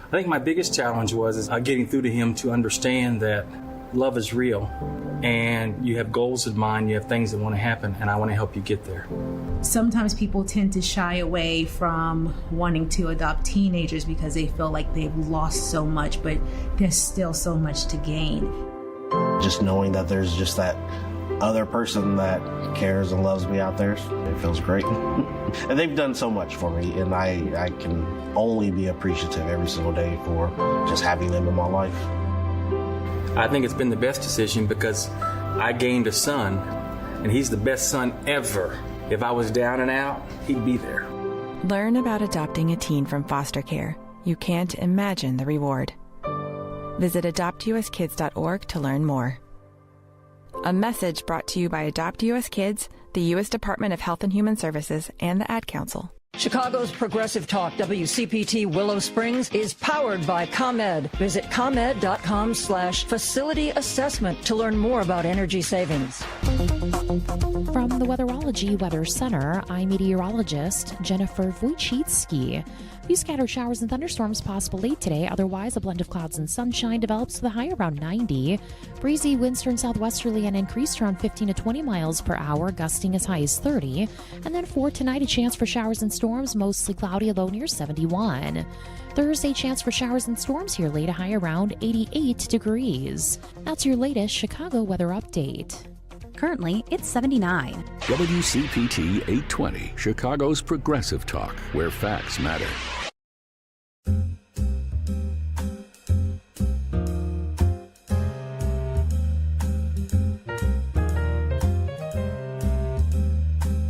I think my biggest challenge was getting through to him to understand that love is real and you have goals in mind, you have things that want to happen, and I want to help you get there. Sometimes people tend to shy away from wanting to adopt teenagers because they feel like they've lost so much, but there's still so much to gain. Just knowing that there's just that other person that cares and loves me out there, it feels great. And they've done so much for me, and I can only be appreciative every single day for just having them in my life. I think it's been the best decision because I gained a son, and he's the best son ever. If I was down and out, he'd be there. Learn about adopting a teen from foster care. You can't imagine the reward. Visit adoptuskids.org to learn more. A message brought to you by Adopt US Kids, the U.S. Department of Health and Human Services, and the Ad Council. Chicago's Progressive Talk, WCPT Willow Springs, is powered by ComEd. Visit ComEd.com/facility assessment to learn more about energy savings. From the Weatherology Weather Center, I'm meteorologist Jennifer Wojcicki. Few scattered showers and thunderstorms possible late today. Otherwise, a blend of clouds and sunshine develops with a high around 90. Breezy winds turn southwesterly and increase around 15 to 20 miles per hour, gusting as high as 30. And then for tonight, a chance for showers and storms, mostly cloudy, a low near 71. Thursday, chance for showers and storms here late, a high around 88 degrees. That's your latest Chicago weather update. Currently, it's 79. WCPT 820, Chicago's Progressive Talk, where facts matter.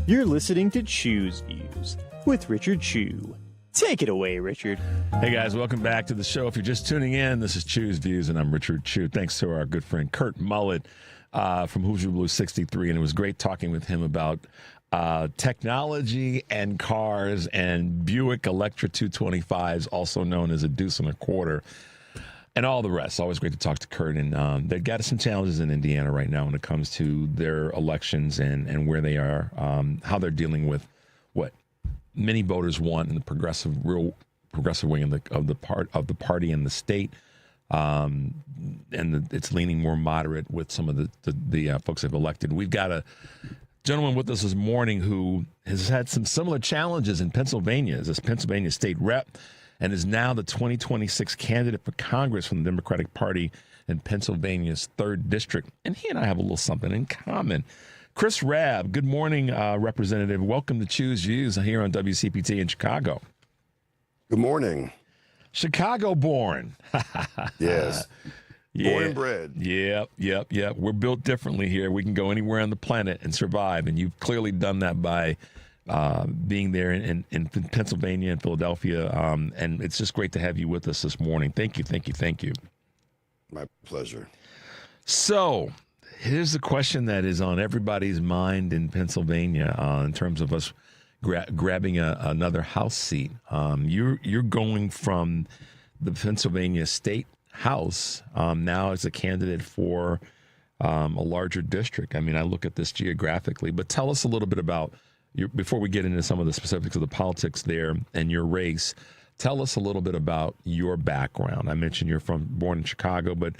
You're listening to Chu's Views with Richard Chu. Take it away, Richard. Hey, guys, welcome back to the show. If you're just tuning in, this is Chu's Views, and I'm Richard Chu. Thanks to our good friend Kurt Mullett from Hoosier Blue 63, and it was great talking with him about technology and cars and Buick Electra 225s, also known as a deuce and a quarter, and all the rest. Always great to talk to Kurt. And they've got some challenges in Indiana right now when it comes to their elections and where they are, how they're dealing with what many voters want in the progressive wing of the party in the state. It's leaning more moderate with some of the folks they've elected. We've got a gentleman with us this morning who has had some similar challenges in Pennsylvania as a Pennsylvania state rep and is now the 2026 candidate for Congress from the Democratic Party in Pennsylvania's 3rd District. And he and I have a little something in common. Chris Rabb, good morning, Representative. Welcome to Choose Views here on WCPT in Chicago. Good morning. Chicago born. Yes. Born and bred. Yep. We're built differently here. We can go anywhere on the planet and survive. And you've clearly done that by being there in Pennsylvania and Philadelphia. And it's just great to have you with us this morning. Thank you. My pleasure. So here's the question that is on everybody's mind in Pennsylvania in terms of us grabbing another House seat. You're going from the Pennsylvania State House now as a candidate for a larger district. I mean, I look at this geographically, but tell us a little bit about, before we get into some of the specifics of the politics there and your race, tell us a little bit about your background. I mentioned you're born in Chicago, but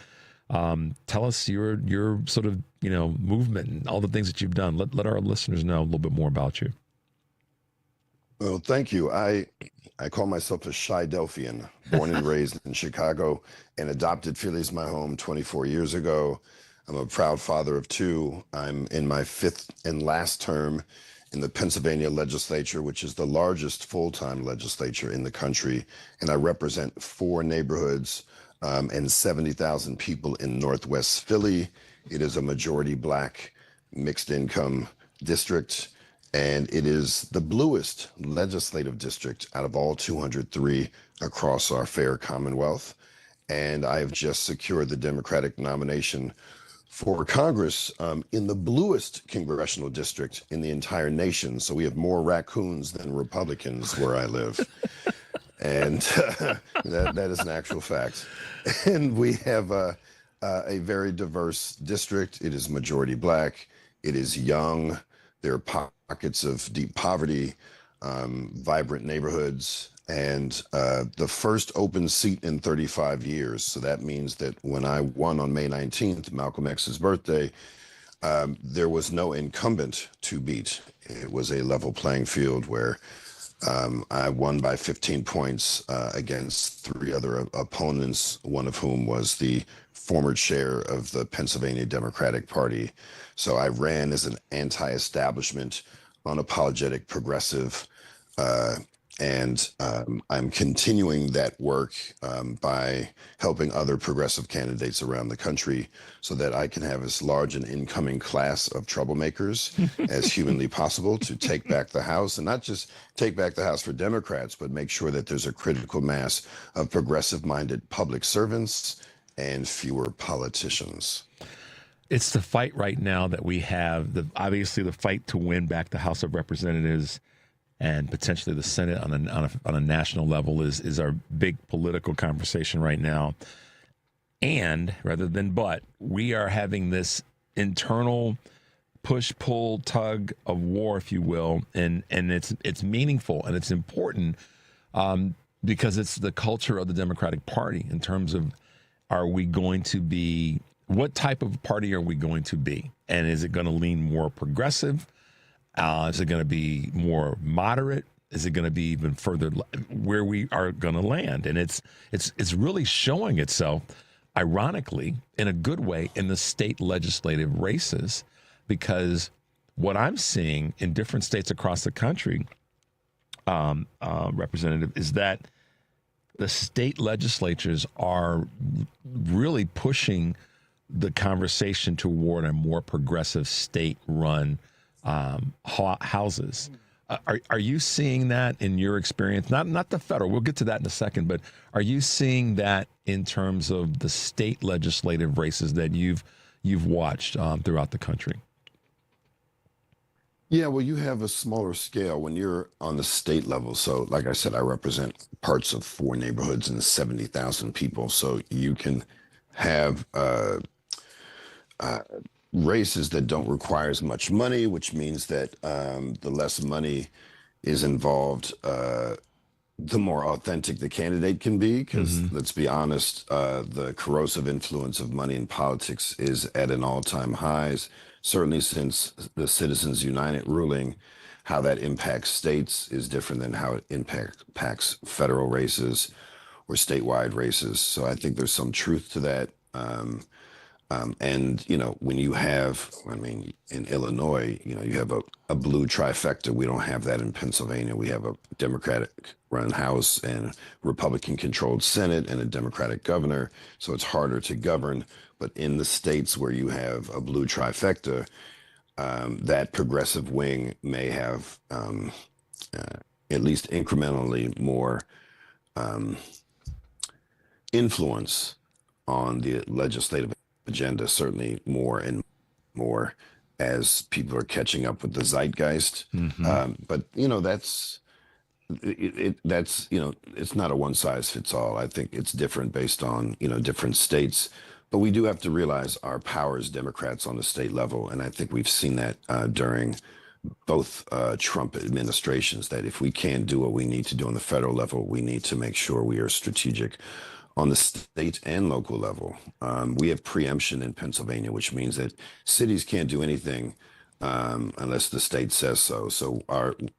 tell us your sort of, movement and all the things that you've done. Let our listeners know a little bit more about you. Well, thank you. I call myself a Chi-Delphian, born and raised in Chicago, and adopted Philly as my home 24 years ago. I'm a proud father of two. I'm in my fifth and last term in the Pennsylvania legislature, which is the largest full-time legislature in the country. And I represent 4 neighborhoods and 70,000 people in Northwest Philly. It is a majority Black, mixed income district. And it is the bluest legislative district out of all 203 across our fair Commonwealth. And I have just secured the Democratic nomination for Congress in the bluest congressional district in the entire nation. So we have more raccoons than Republicans where I live. And that is an actual fact. And we have a very diverse district. It is majority Black. It is young. There are pockets of deep poverty, vibrant neighborhoods, and the first open seat in 35 years. So that means that when I won on May 19th, Malcolm X's birthday, there was no incumbent to beat. It was a level playing field where I won by 15 points against 3 other opponents, one of whom was the former chair of the Pennsylvania Democratic Party. So I ran as an anti-establishment, unapologetic progressive, and I'm continuing that work by helping other progressive candidates around the country so that I can have as large an incoming class of troublemakers as humanly possible to take back the House, and not just take back the House for Democrats, but make sure that there's a critical mass of progressive-minded public servants and fewer politicians. It's the fight right now that we have, obviously the fight to win back the House of Representatives and potentially the Senate on a national level is our big political conversation right now. And but we are having this internal push, pull, tug of war, if you will, and it's meaningful and it's important because it's the culture of the Democratic Party in terms of, are we going to be, what type of party are we going to be? And is it going to lean more progressive? Is it going to be more moderate? Is it going to be even further where we are going to land? And it's really showing itself, ironically, in a good way, in the state legislative races, because what I'm seeing in different states across the country, Representative, is that the state legislatures are really pushing the conversation toward a more progressive state-run houses. Are you seeing that in your experience? Not the federal. We'll get to that in a second. But are you seeing that in terms of the state legislative races that you've watched throughout the country? Yeah, well, you have a smaller scale when you're on the state level. So, like I said, I represent parts of 4 neighborhoods and 70,000 people. So you can have races that don't require as much money, which means that the less money is involved, the more authentic the candidate can be. Because let's be honest, the corrosive influence of money in politics is at an all-time highs. Certainly since the Citizens United ruling, how that impacts states is different than how it impacts federal races or statewide races. So I think there's some truth to that. And, when you have, in Illinois, you have a blue trifecta. We don't have that in Pennsylvania. We have a Democratic-run House and Republican-controlled Senate and a Democratic governor. So it's harder to govern. But in the states where you have a blue trifecta, that progressive wing may have at least incrementally more influence on the legislative agenda, certainly more and more as people are catching up with the zeitgeist. But, that's, it's not a one size fits all. I think it's different based on, different states. But we do have to realize our power as Democrats on the state level. And I think we've seen that during both Trump administrations, that if we can't do what we need to do on the federal level, we need to make sure we are strategic on the state and local level. We have preemption in Pennsylvania, which means that cities can't do anything unless the state says so. So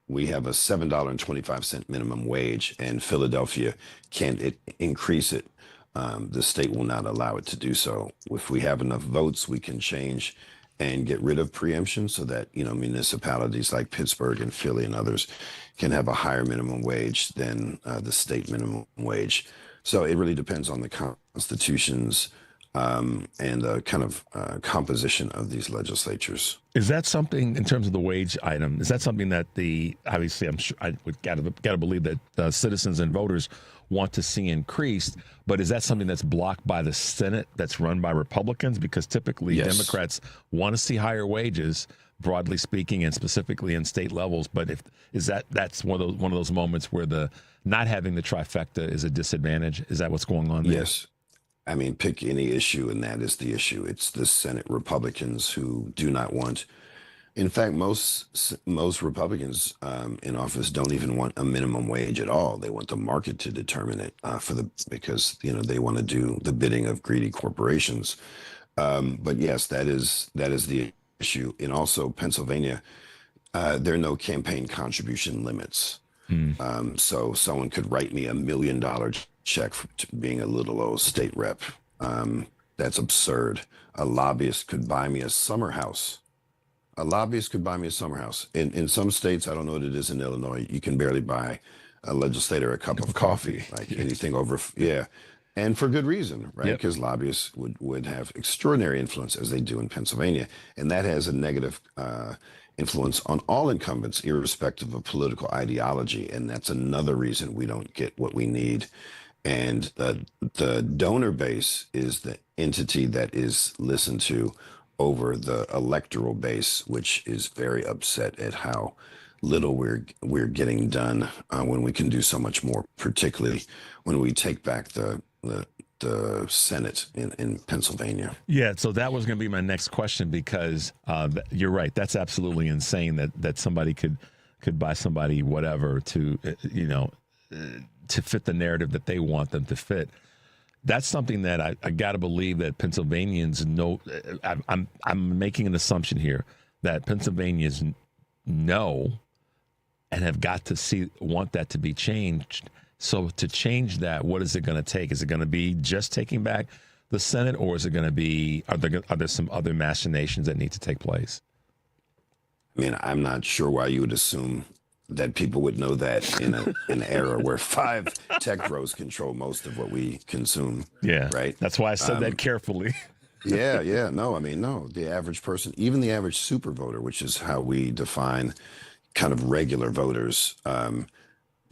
we have a $7.25 minimum wage, and Philadelphia can't increase it. The state will not allow it to do so. If we have enough votes, we can change and get rid of preemption so that, municipalities like Pittsburgh and Philly and others can have a higher minimum wage than the state minimum wage. So it really depends on the constitutions and the kind of composition of these legislatures. Is that something, in terms of the wage item, is that something that obviously I'm sure I would gotta believe that citizens and voters want to see increased, but is that something that's blocked by the Senate, that's run by Republicans? Because typically Yes. Democrats want to see higher wages, broadly speaking, and specifically in state levels. But that's one of those moments where the not having the trifecta is a disadvantage? Is that what's going on there? Yes. I mean, pick any issue, and that is the issue. It's the Senate Republicans who do not want. In fact, most Republicans in office don't even want a minimum wage at all. They want the market to determine it because they want to do the bidding of greedy corporations. But yes, that is the issue. And also Pennsylvania, there are no campaign contribution limits. So someone could write me $1 million check for being a little old state rep. That's absurd. A lobbyist could buy me a summer house. In some states, I don't know what it is in Illinois, you can barely buy a legislator a cup of coffee, like anything over, and for good reason, right? Because lobbyists would have extraordinary influence, as they do in Pennsylvania, and that has a negative influence on all incumbents, irrespective of political ideology, and that's another reason we don't get what we need. And the donor base is the entity that is listened to over the electoral base, which is very upset at how little we're getting done when we can do so much more, particularly when we take back the Senate in Pennsylvania. Yeah, so that was going to be my next question, because you're right. That's absolutely insane that somebody could buy somebody whatever to to fit the narrative that they want them to fit. That's something that I got to believe that Pennsylvanians know. I'm making an assumption here that Pennsylvanians know and have got to want that to be changed. So to change that, what is it going to take? Is it going to be just taking back the Senate, or is it going to be, are there some other machinations that need to take place? I mean, I'm not sure why you would assume that people would know that in an era where 5 tech bros control most of what we consume. Yeah, right. That's why I said that carefully. Yeah. No, the average person, even the average super voter, which is how we define kind of regular voters,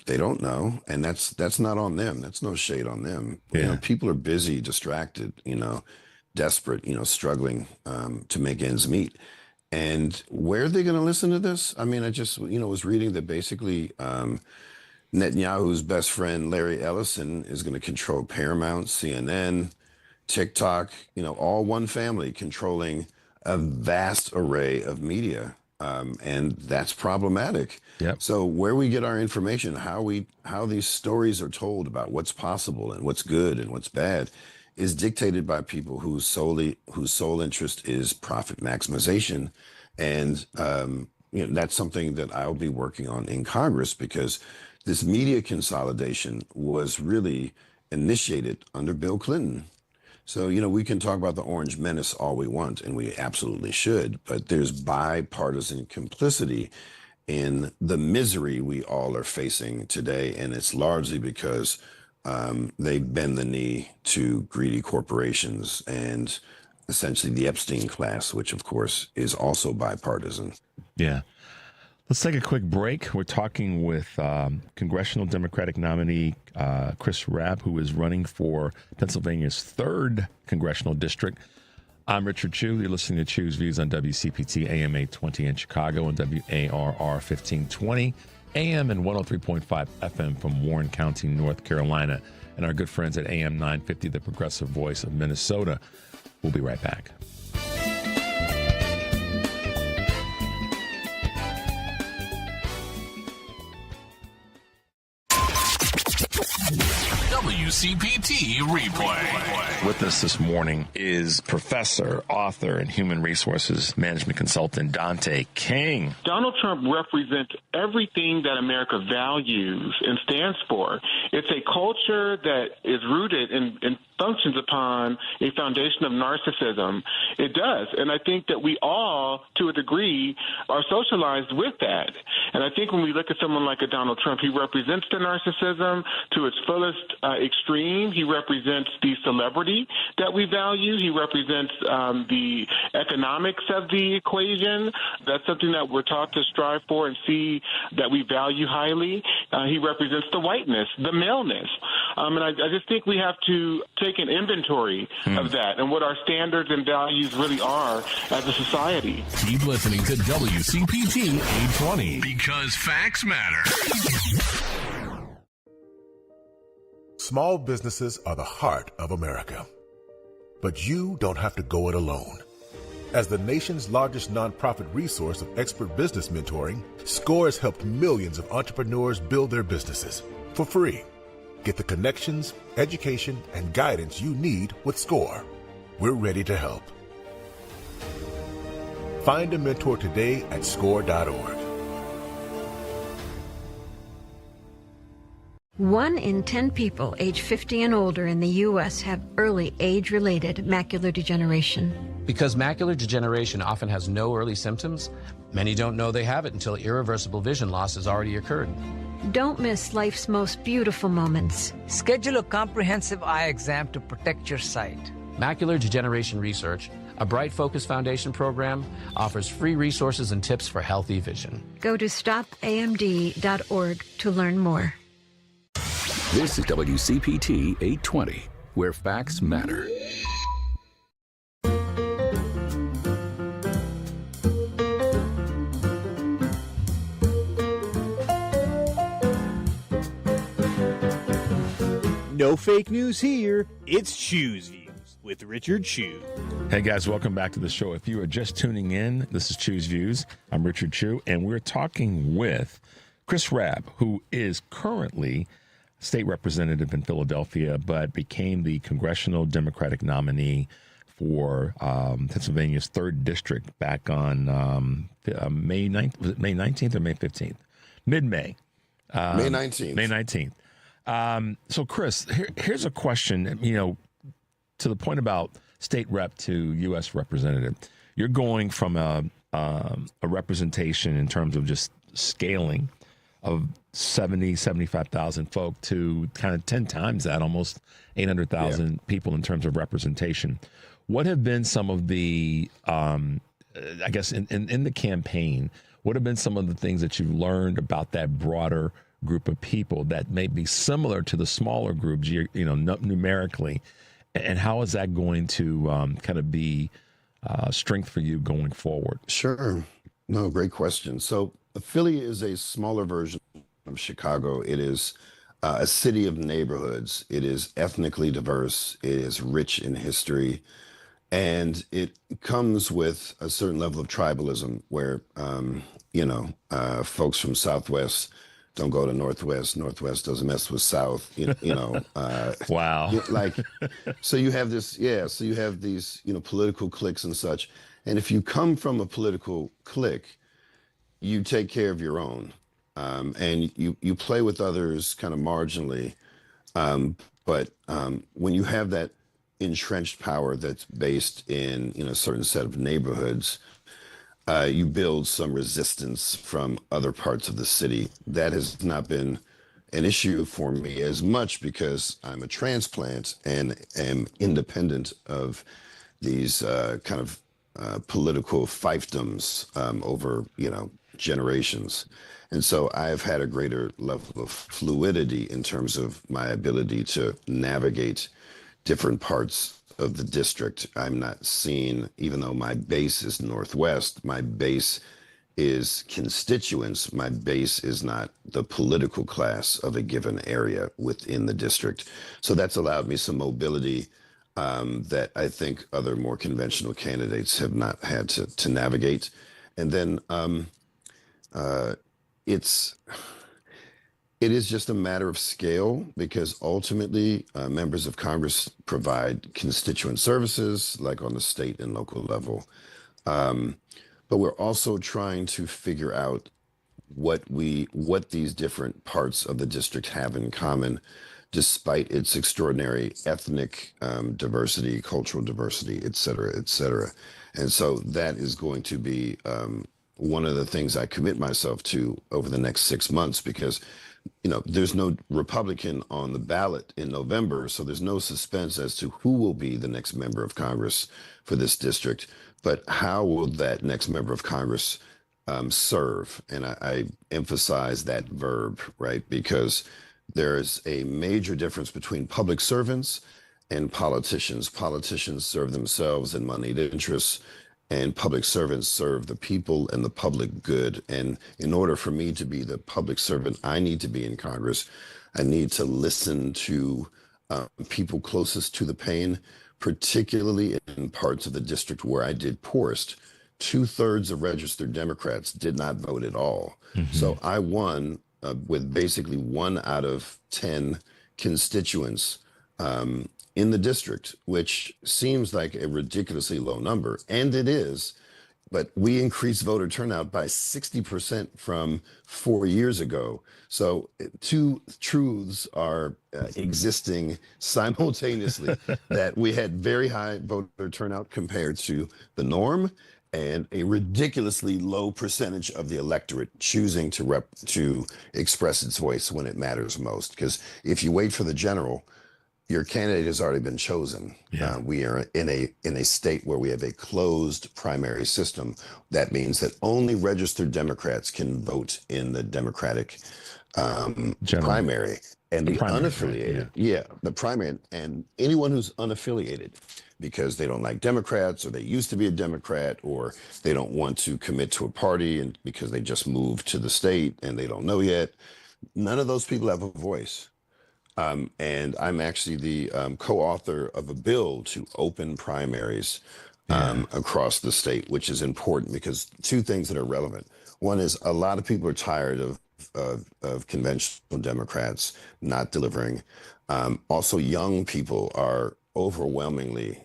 they don't know, and that's not on them. That's no shade on them. Yeah. People are busy, distracted, desperate, struggling to make ends meet. And where are they going to listen to this? I mean, I just, was reading that basically Netanyahu's best friend, Larry Ellison, is going to control Paramount, CNN, TikTok, all one family controlling a vast array of media. And that's problematic. Yep. So where we get our information, how these stories are told about what's possible and what's good and what's bad, is dictated by people whose sole interest is profit maximization. And that's something that I'll be working on in Congress, because this media consolidation was really initiated under Bill Clinton. So, we can talk about the Orange Menace all we want, and we absolutely should, but there's bipartisan complicity in the misery we all are facing today. And it's largely because they bend the knee to greedy corporations and essentially the Epstein class, which of course is also bipartisan. Yeah. Let's take a quick break. We're talking with congressional Democratic nominee Chris Rabb, who is running for Pennsylvania's 3rd congressional district. I'm Richard Chu. You're listening to Chu's Views on WCPT AM 820 in Chicago and WARR 1520 AM and 103.5 FM from Warren County, North Carolina, and our good friends at AM 950, the progressive voice of Minnesota. We'll be right back. WCPT replay. With us this morning is professor, author, and human resources management consultant Dante King. Donald Trump represents everything that America values and stands for. It's a culture that is rooted and functions upon a foundation of narcissism. It does. And I think that we all, to a degree, are socialized with that. And I think when we look at someone like a Donald Trump, he represents the narcissism to its fullest extreme. He represents the celebrity that we value. He represents the economics of the equation. That's something that we're taught to strive for and see that we value highly. He represents the whiteness, the maleness. And I just think we have to take an inventory of that and what our standards and values really are as a society. Keep listening to WCPT 820 because facts matter. Small businesses are the heart of America. But you don't have to go it alone. As the nation's largest nonprofit resource of expert business mentoring, SCORE has helped millions of entrepreneurs build their businesses for free. Get the connections, education, and guidance you need with SCORE. We're ready to help. Find a mentor today at score.org. 1 in 10 people age 50 and older in the U.S. have early age-related macular degeneration. Because macular degeneration often has no early symptoms, many don't know they have it until irreversible vision loss has already occurred. Don't miss life's most beautiful moments. Schedule a comprehensive eye exam to protect your sight. Macular Degeneration Research, a Bright Focus Foundation program, offers free resources and tips for healthy vision. Go to stopamd.org to learn more. This is WCPT 820, where facts matter. No fake news here. It's Choose Views with Richard Chew. Hey guys, welcome back to the show. If you are just tuning in, this is Choose Views. I'm Richard Chew, and we're talking with Chris Rabb, who is currently state representative in Philadelphia, but became the congressional Democratic nominee for Pennsylvania's 3rd District back on May 9th. Was it May 19th or May 15th? Mid-May. May 19th. May 19th. So, Chris, here's a question, to the point about state rep to U.S. representative. You're going from a representation in terms of just scaling of 75,000 folk to kind of 10 times that, almost 800,000 people in terms of representation. What have been some of the, I guess, in the campaign, what have been some of the things that you've learned about that broader group of people that may be similar to the smaller groups, numerically, and how is that going to kind of be strength for you going forward? Sure. No, great question. So Philly is a smaller version of Chicago. It is a city of neighborhoods. It is ethnically diverse. It is rich in history. And it comes with a certain level of tribalism where, folks from Southwest don't go to Northwest. Northwest doesn't mess with South, Wow. So you have this, so you have these, political cliques and such. And if you come from a political clique, you take care of your own. And you play with others kind of marginally. But when you have that entrenched power that's based in, a certain set of neighborhoods, you build some resistance from other parts of the city. That has not been an issue for me as much because I'm a transplant and am independent of these kind of political fiefdoms over, generations. And so I've had a greater level of fluidity in terms of my ability to navigate different parts of the district. I'm not seen, even though my base is Northwest, my base is constituents. My base is not the political class of a given area within the district. So that's allowed me some mobility that I think other more conventional candidates have not had to navigate. And then it is just a matter of scale, because ultimately members of Congress provide constituent services like on the state and local level. But we're also trying to figure out what these different parts of the district have in common, despite its extraordinary ethnic diversity, cultural diversity, et cetera, et cetera. And so that is going to be one of the things I commit myself to over the next 6 months, because there's no Republican on the ballot in November, so there's no suspense as to who will be the next member of Congress for this district. But how will that next member of Congress serve? And I emphasize that verb, right? Because there's a major difference between public servants and politicians. Politicians serve themselves and moneyed interests, and public servants serve the people and the public good. And in order for me to be the public servant I need to be in Congress, I need to listen to people closest to the pain, particularly in parts of the district where I did poorest. 2/3 of registered Democrats did not vote at all. So I won with basically 1 out of 10 constituents in the district, which seems like a ridiculously low number, and it is. But we increased voter turnout by 60% from 4 years ago. So two truths are existing simultaneously, that we had very high voter turnout compared to the norm, and a ridiculously low percentage of the electorate choosing to express its voice when it matters most. Because if you wait for the general, your candidate has already been chosen. Yeah. We are in a state where we have a closed primary system. That means that only registered Democrats can vote in the Democratic primary. And the unaffiliated, the primary, and anyone who's unaffiliated because they don't like Democrats, or they used to be a Democrat, or they don't want to commit to a party, and because they just moved to the state and they don't know yet, none of those people have a voice. And I'm actually the co-author of a bill to open primaries across the state, which is important because 2 things that are relevant. One is a lot of people are tired of conventional Democrats not delivering. Also, young people are overwhelmingly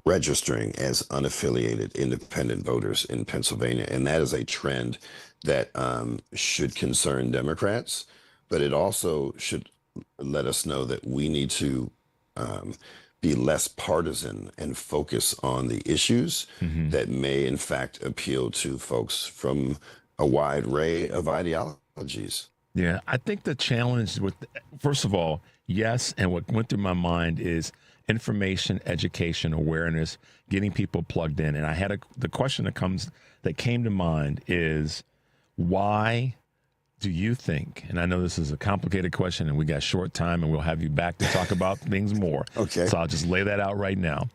registering as unaffiliated independent voters in Pennsylvania. And that is a trend that should concern Democrats. But it also should let us know that we need to be less partisan and focus on the issues that may, in fact, appeal to folks from a wide array of ideologies. Yeah, I think the challenge with, first of all, yes, and what went through my mind is information, education, awareness, getting people plugged in. And I had the question that came to mind is, why do you think, and I know this is a complicated question and we got short time and we'll have you back to talk about things more. Okay. So I'll just lay that out right now.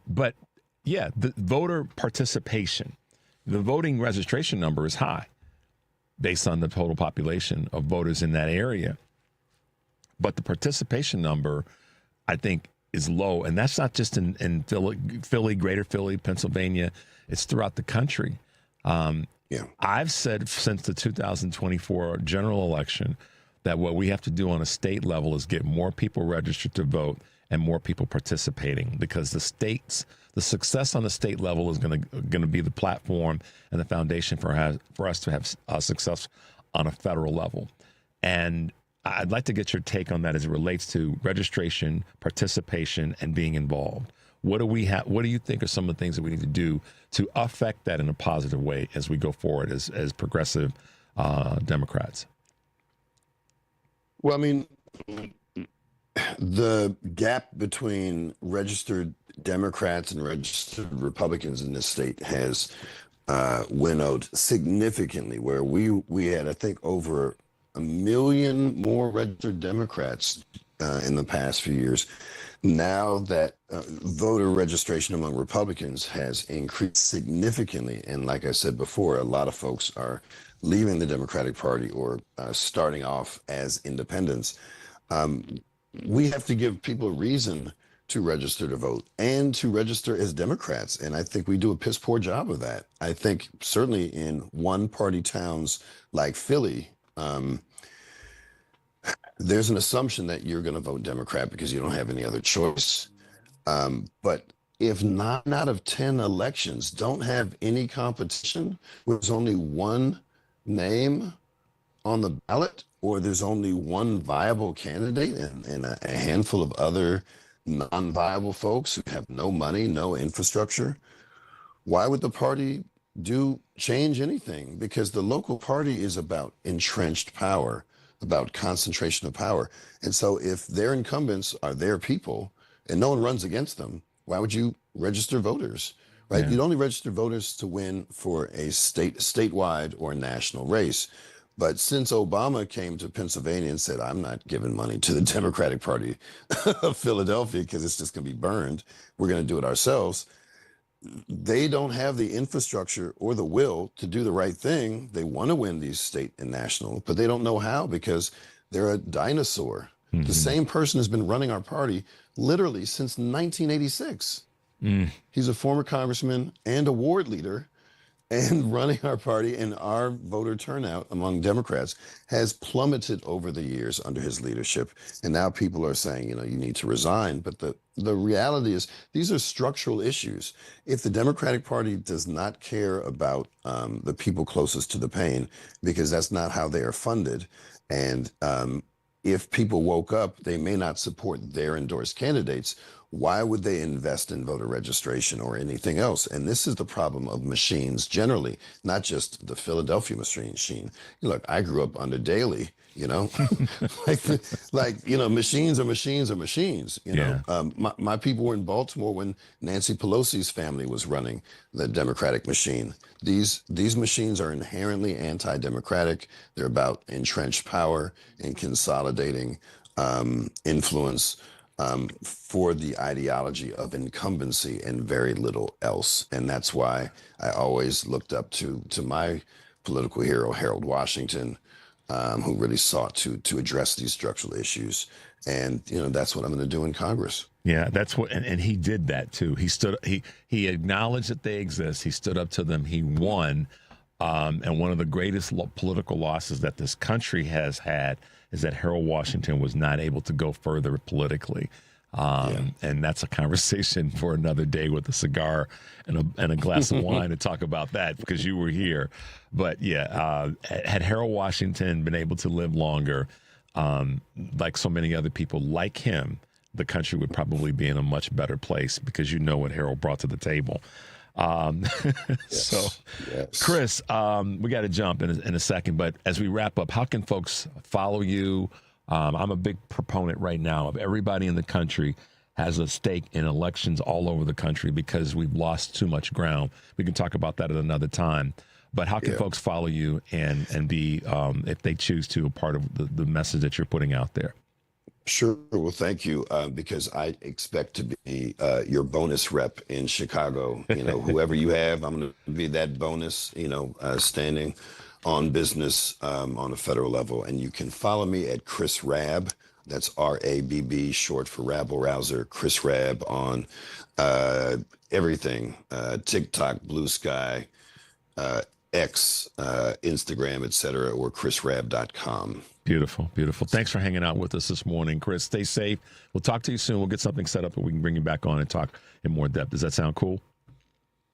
But yeah, the voter participation, the voting registration number is high based on the total population of voters in that area. But the participation number, I think, is low. And that's not just in Philly, Greater Philly, Pennsylvania. It's throughout the country. I've said since the 2024 general election that what we have to do on a state level is get more people registered to vote and more people participating, because the success on the state level is going to be the platform and the foundation for us to have success on a federal level. And I'd like to get your take on that as it relates to registration, participation, and being involved. What do you think are some of the things that we need to do to affect that in a positive way as we go forward as progressive Democrats? Well, I mean, the gap between registered Democrats and registered Republicans in this state has winnowed significantly, where we had, I think, over 1 million more registered Democrats in the past few years. Now that voter registration among Republicans has increased significantly, and like I said before, a lot of folks are leaving the Democratic Party or starting off as independents, we have to give people a reason to register to vote and to register as Democrats. And I think we do a piss poor job of that. I think certainly in one-party towns like Philly, there's an assumption that you're going to vote Democrat because you don't have any other choice. But if 9 out of 10 elections don't have any competition, where there's only one name on the ballot, or there's only one viable candidate and a handful of other non-viable folks who have no money, no infrastructure, why would the party change anything? Because the local party is about entrenched power, about concentration of power. And so if their incumbents are their people and no one runs against them, why would you register voters, right? Yeah. You'd only register voters to win for a statewide or national race. But since Obama came to Pennsylvania and said, I'm not giving money to the Democratic Party of Philadelphia because it's just going to be burned, we're going to do it ourselves. They don't have the infrastructure or the will to do the right thing. They want to win these state and national, but they don't know how because they're a dinosaur. Mm-hmm. The same person has been running our party literally since 1986. He's a former congressman and a ward leader, and running our party, and our voter turnout among Democrats has plummeted over the years under his leadership. And now people are saying, you need to resign. But the reality is these are structural issues. If the Democratic Party does not care about the people closest to the pain, because that's not how they are funded, and if people woke up, they may not support their endorsed candidates. Why would they invest in voter registration or anything else? And this is the problem of machines generally, not just the Philadelphia machine. Look, I grew up under Daley, machines are machines. My people were in Baltimore when Nancy Pelosi's family was running the Democratic machine. These machines are inherently anti-democratic. They're about entrenched power and consolidating influence for the ideology of incumbency and very little else. And that's why I always looked up to my political hero, Harold Washington, who really sought to address these structural issues. And, that's what I'm going to do in Congress. Yeah, that's what, and he did that too. He acknowledged that they exist. He stood up to them. He won. And one of the greatest political losses that this country has had is that Harold Washington was not able to go further politically. And that's a conversation for another day with a cigar and a glass of wine to talk about that, because you were here. But had Harold Washington been able to live longer, like so many other people like him, the country would probably be in a much better place, because you know what Harold brought to the table. So, Chris, we got to jump in a second, but as we wrap up, how can folks follow you? I'm a big proponent right now of everybody in the country has a stake in elections all over the country because we've lost too much ground. We can talk about that at another time. But how can folks follow you and be, if they choose to, a part of the message that you're putting out there? Sure. Well, thank you, because I expect to be your bonus rep in Chicago. Whoever you have, I'm going to be that bonus, standing on business on a federal level. And you can follow me at Chris Rabb. That's R-A-B-B, short for rabble rouser. Chris Rabb on everything, TikTok, Blue Sky, X, Instagram, etc., or chrisrabb.com. Beautiful, beautiful. Thanks for hanging out with us this morning, Chris. Stay safe. We'll talk to you soon. We'll get something set up and we can bring you back on and talk in more depth. Does that sound cool?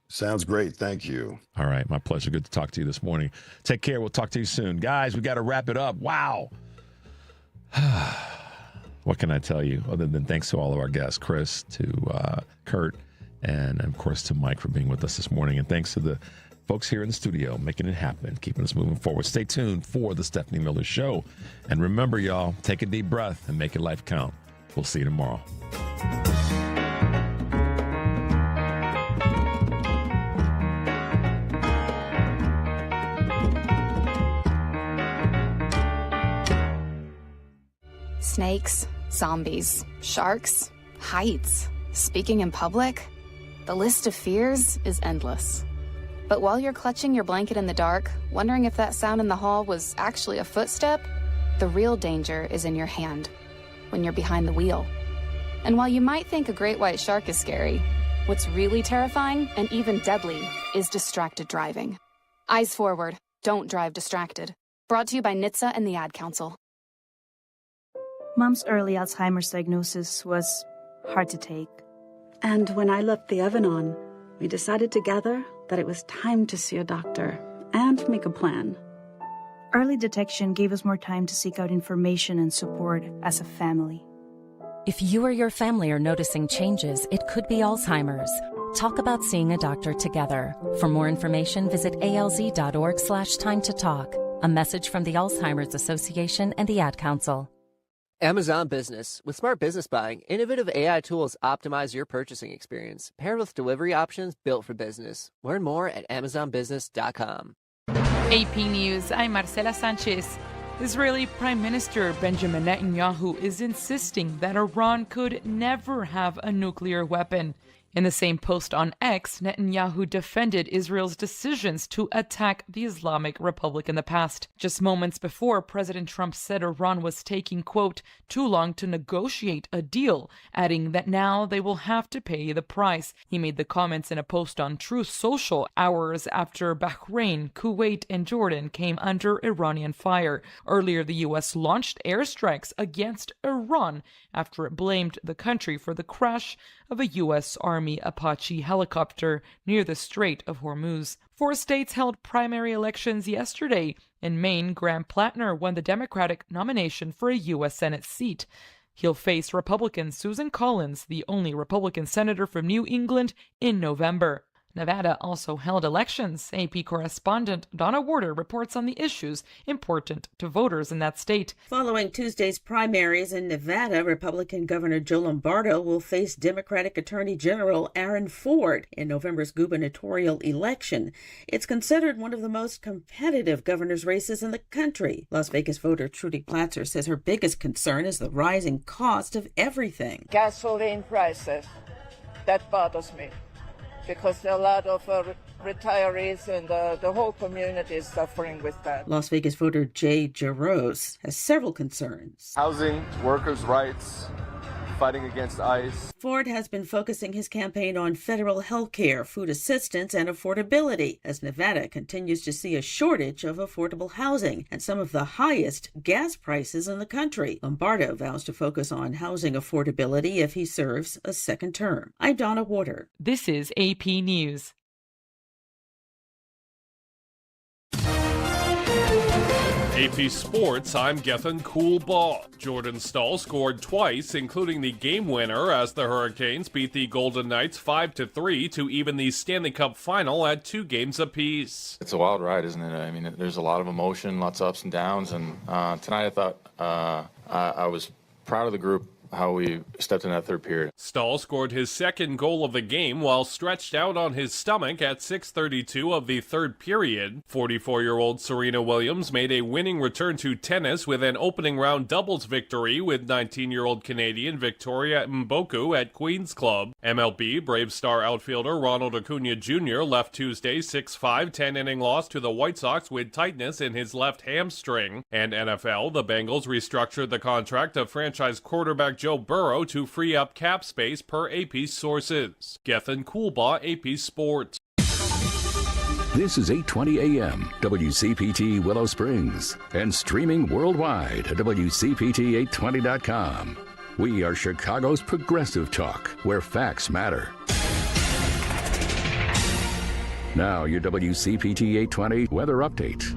Sounds great. Thank you. All right. My pleasure. Good to talk to you this morning. Take care. We'll talk to you soon. Guys, we got to wrap it up. Wow. What can I tell you other than thanks to all of our guests, Chris, to Kurt, and of course to Mike for being with us this morning. And thanks to the folks here in the studio making it happen, keeping us moving forward. Stay tuned for the Stephanie Miller Show. And remember, y'all, take a deep breath and make your life count. We'll see you tomorrow. Snakes, zombies, sharks, heights, speaking in public. The list of fears is endless. But while you're clutching your blanket in the dark, wondering if that sound in the hall was actually a footstep, the real danger is in your hand, when you're behind the wheel. And while you might think a great white shark is scary, what's really terrifying and even deadly is distracted driving. Eyes forward, don't drive distracted. Brought to you by NHTSA and the Ad Council. Mom's early Alzheimer's diagnosis was hard to take. And when I left the oven on, we decided together that it was time to see a doctor and make a plan. Early detection gave us more time to seek out information and support as a family. If you or your family are noticing changes, it could be Alzheimer's. Talk about seeing a doctor together. For more information, visit alz.org/time to talk. A message from the Alzheimer's Association and the Ad Council. Amazon Business. With smart business buying, innovative AI tools optimize your purchasing experience, paired with delivery options built for business. Learn more at amazonbusiness.com. AP News, I'm Marcela Sanchez. Israeli Prime Minister Benjamin Netanyahu is insisting that Iran could never have a nuclear weapon. In the same post on X, Netanyahu defended Israel's decisions to attack the Islamic Republic in the past. Just moments before, President Trump said Iran was taking, quote, too long to negotiate a deal, adding that now they will have to pay the price. He made the comments in a post on Truth Social hours after Bahrain, Kuwait, and Jordan came under Iranian fire. Earlier, the U.S. launched airstrikes against Iran after it blamed the country for the crash of a U.S. Army Apache helicopter near the Strait of Hormuz. 4 states held primary elections yesterday. In Maine, Graham Plattner won the Democratic nomination for a U.S. Senate seat. He'll face Republican Susan Collins, the only Republican senator from New England, in November. Nevada also held elections. AP correspondent Donna Warder reports on the issues important to voters in that state. Following Tuesday's primaries in Nevada, Republican Governor Joe Lombardo will face Democratic Attorney General Aaron Ford in November's gubernatorial election. It's considered one of the most competitive governor's races in the country. Las Vegas voter Trudy Platzer says her biggest concern is the rising cost of everything. Gasoline prices, that bothers me, because a lot of retirees and the whole community is suffering with that. Las Vegas voter Jay Jaros has several concerns. Housing, workers' rights, fighting against ICE. Ford has been focusing his campaign on federal health care, food assistance, and affordability, as Nevada continues to see a shortage of affordable housing and some of the highest gas prices in the country. Lombardo vows to focus on housing affordability if he serves a second term. I'm Donna Warder. This is AP News. AP Sports, I'm Gethin Coolbaugh. Jordan Stahl scored twice, including the game winner as the Hurricanes beat the Golden Knights 5-3 to even the Stanley Cup final at 2 games apiece. It's a wild ride, isn't it? I mean, there's a lot of emotion, lots of ups and downs, and tonight I thought I was proud of the group, how we stepped in that third period. Stahl scored his second goal of the game while stretched out on his stomach at 6:32 of the third period. 44-year-old Serena Williams made a winning return to tennis with an opening round doubles victory with 19-year-old Canadian Victoria Mboku at Queen's Club. MLB Brave star outfielder Ronald Acuna Jr. left Tuesday's 6-5 10-inning loss to the White Sox with tightness in his left hamstring. And NFL, the Bengals restructured the contract of franchise quarterback Joe Burrow to free up cap space per AP sources. Gethin Coolbaugh, AP Sports. This is 8:20 a.m. WCPT Willow Springs and streaming worldwide at WCPT820.com. We are Chicago's progressive talk, where facts matter. Now your WCPT 820 weather update.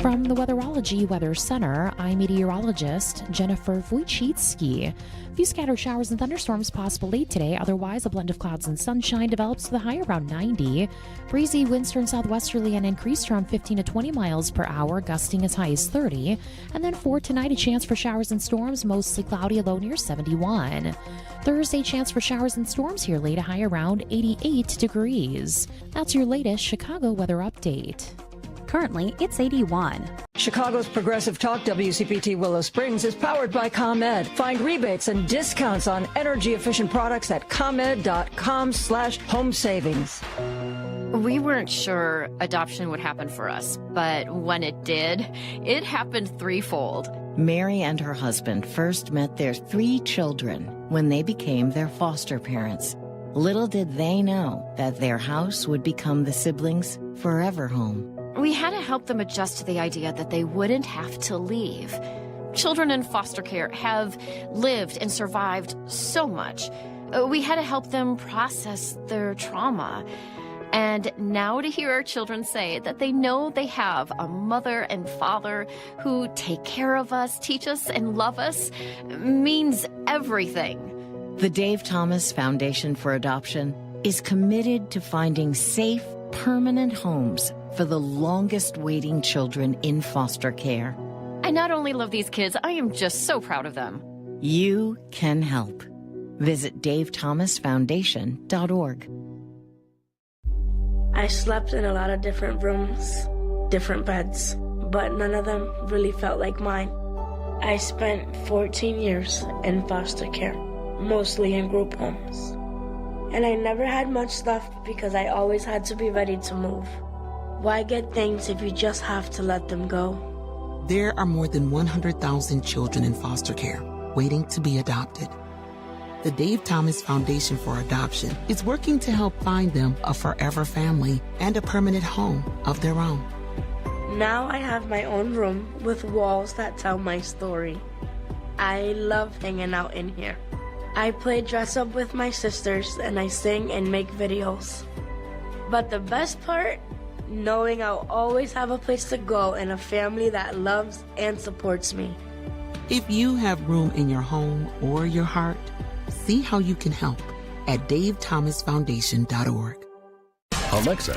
From the Weatherology Weather Center, I'm meteorologist Jennifer Wojcicki. A few scattered showers and thunderstorms possible late today. Otherwise, a blend of clouds and sunshine develops with a high around 90. Breezy winds turn southwesterly and increase around 15 to 20 miles per hour, gusting as high as 30. And then for tonight, a chance for showers and storms, mostly cloudy, a low near 71. Thursday, chance for showers and storms here late, a high around 88 degrees. That's your latest Chicago weather update. Currently, it's 81. Chicago's Progressive Talk WCPT Willow Springs is powered by ComEd. Find rebates and discounts on energy-efficient products at ComEd.com/home savings. We weren't sure adoption would happen for us, but when it did, it happened threefold. Mary and her husband first met their 3 children when they became their foster parents. Little did they know that their house would become the siblings' forever home. We had to help them adjust to the idea that they wouldn't have to leave. Children in foster care have lived and survived so much. We had to help them process their trauma. And now to hear our children say that they know they have a mother and father who take care of us, teach us, and love us means everything. The Dave Thomas Foundation for Adoption is committed to finding safe, permanent homes for the longest waiting children in foster care. I not only love these kids, I am just so proud of them. You can help. Visit davethomasfoundation.org. I slept in a lot of different rooms, different beds, but none of them really felt like mine. I spent 14 years in foster care, mostly in group homes. And I never had much left because I always had to be ready to move. Why get things if you just have to let them go? There are more than 100,000 children in foster care waiting to be adopted. The Dave Thomas Foundation for Adoption is working to help find them a forever family and a permanent home of their own. Now I have my own room with walls that tell my story. I love hanging out in here. I play dress up with my sisters and I sing and make videos. But the best part? Knowing I'll always have a place to go and a family that loves and supports me. If you have room in your home or your heart, see how you can help at davethomasfoundation.org. Alexa,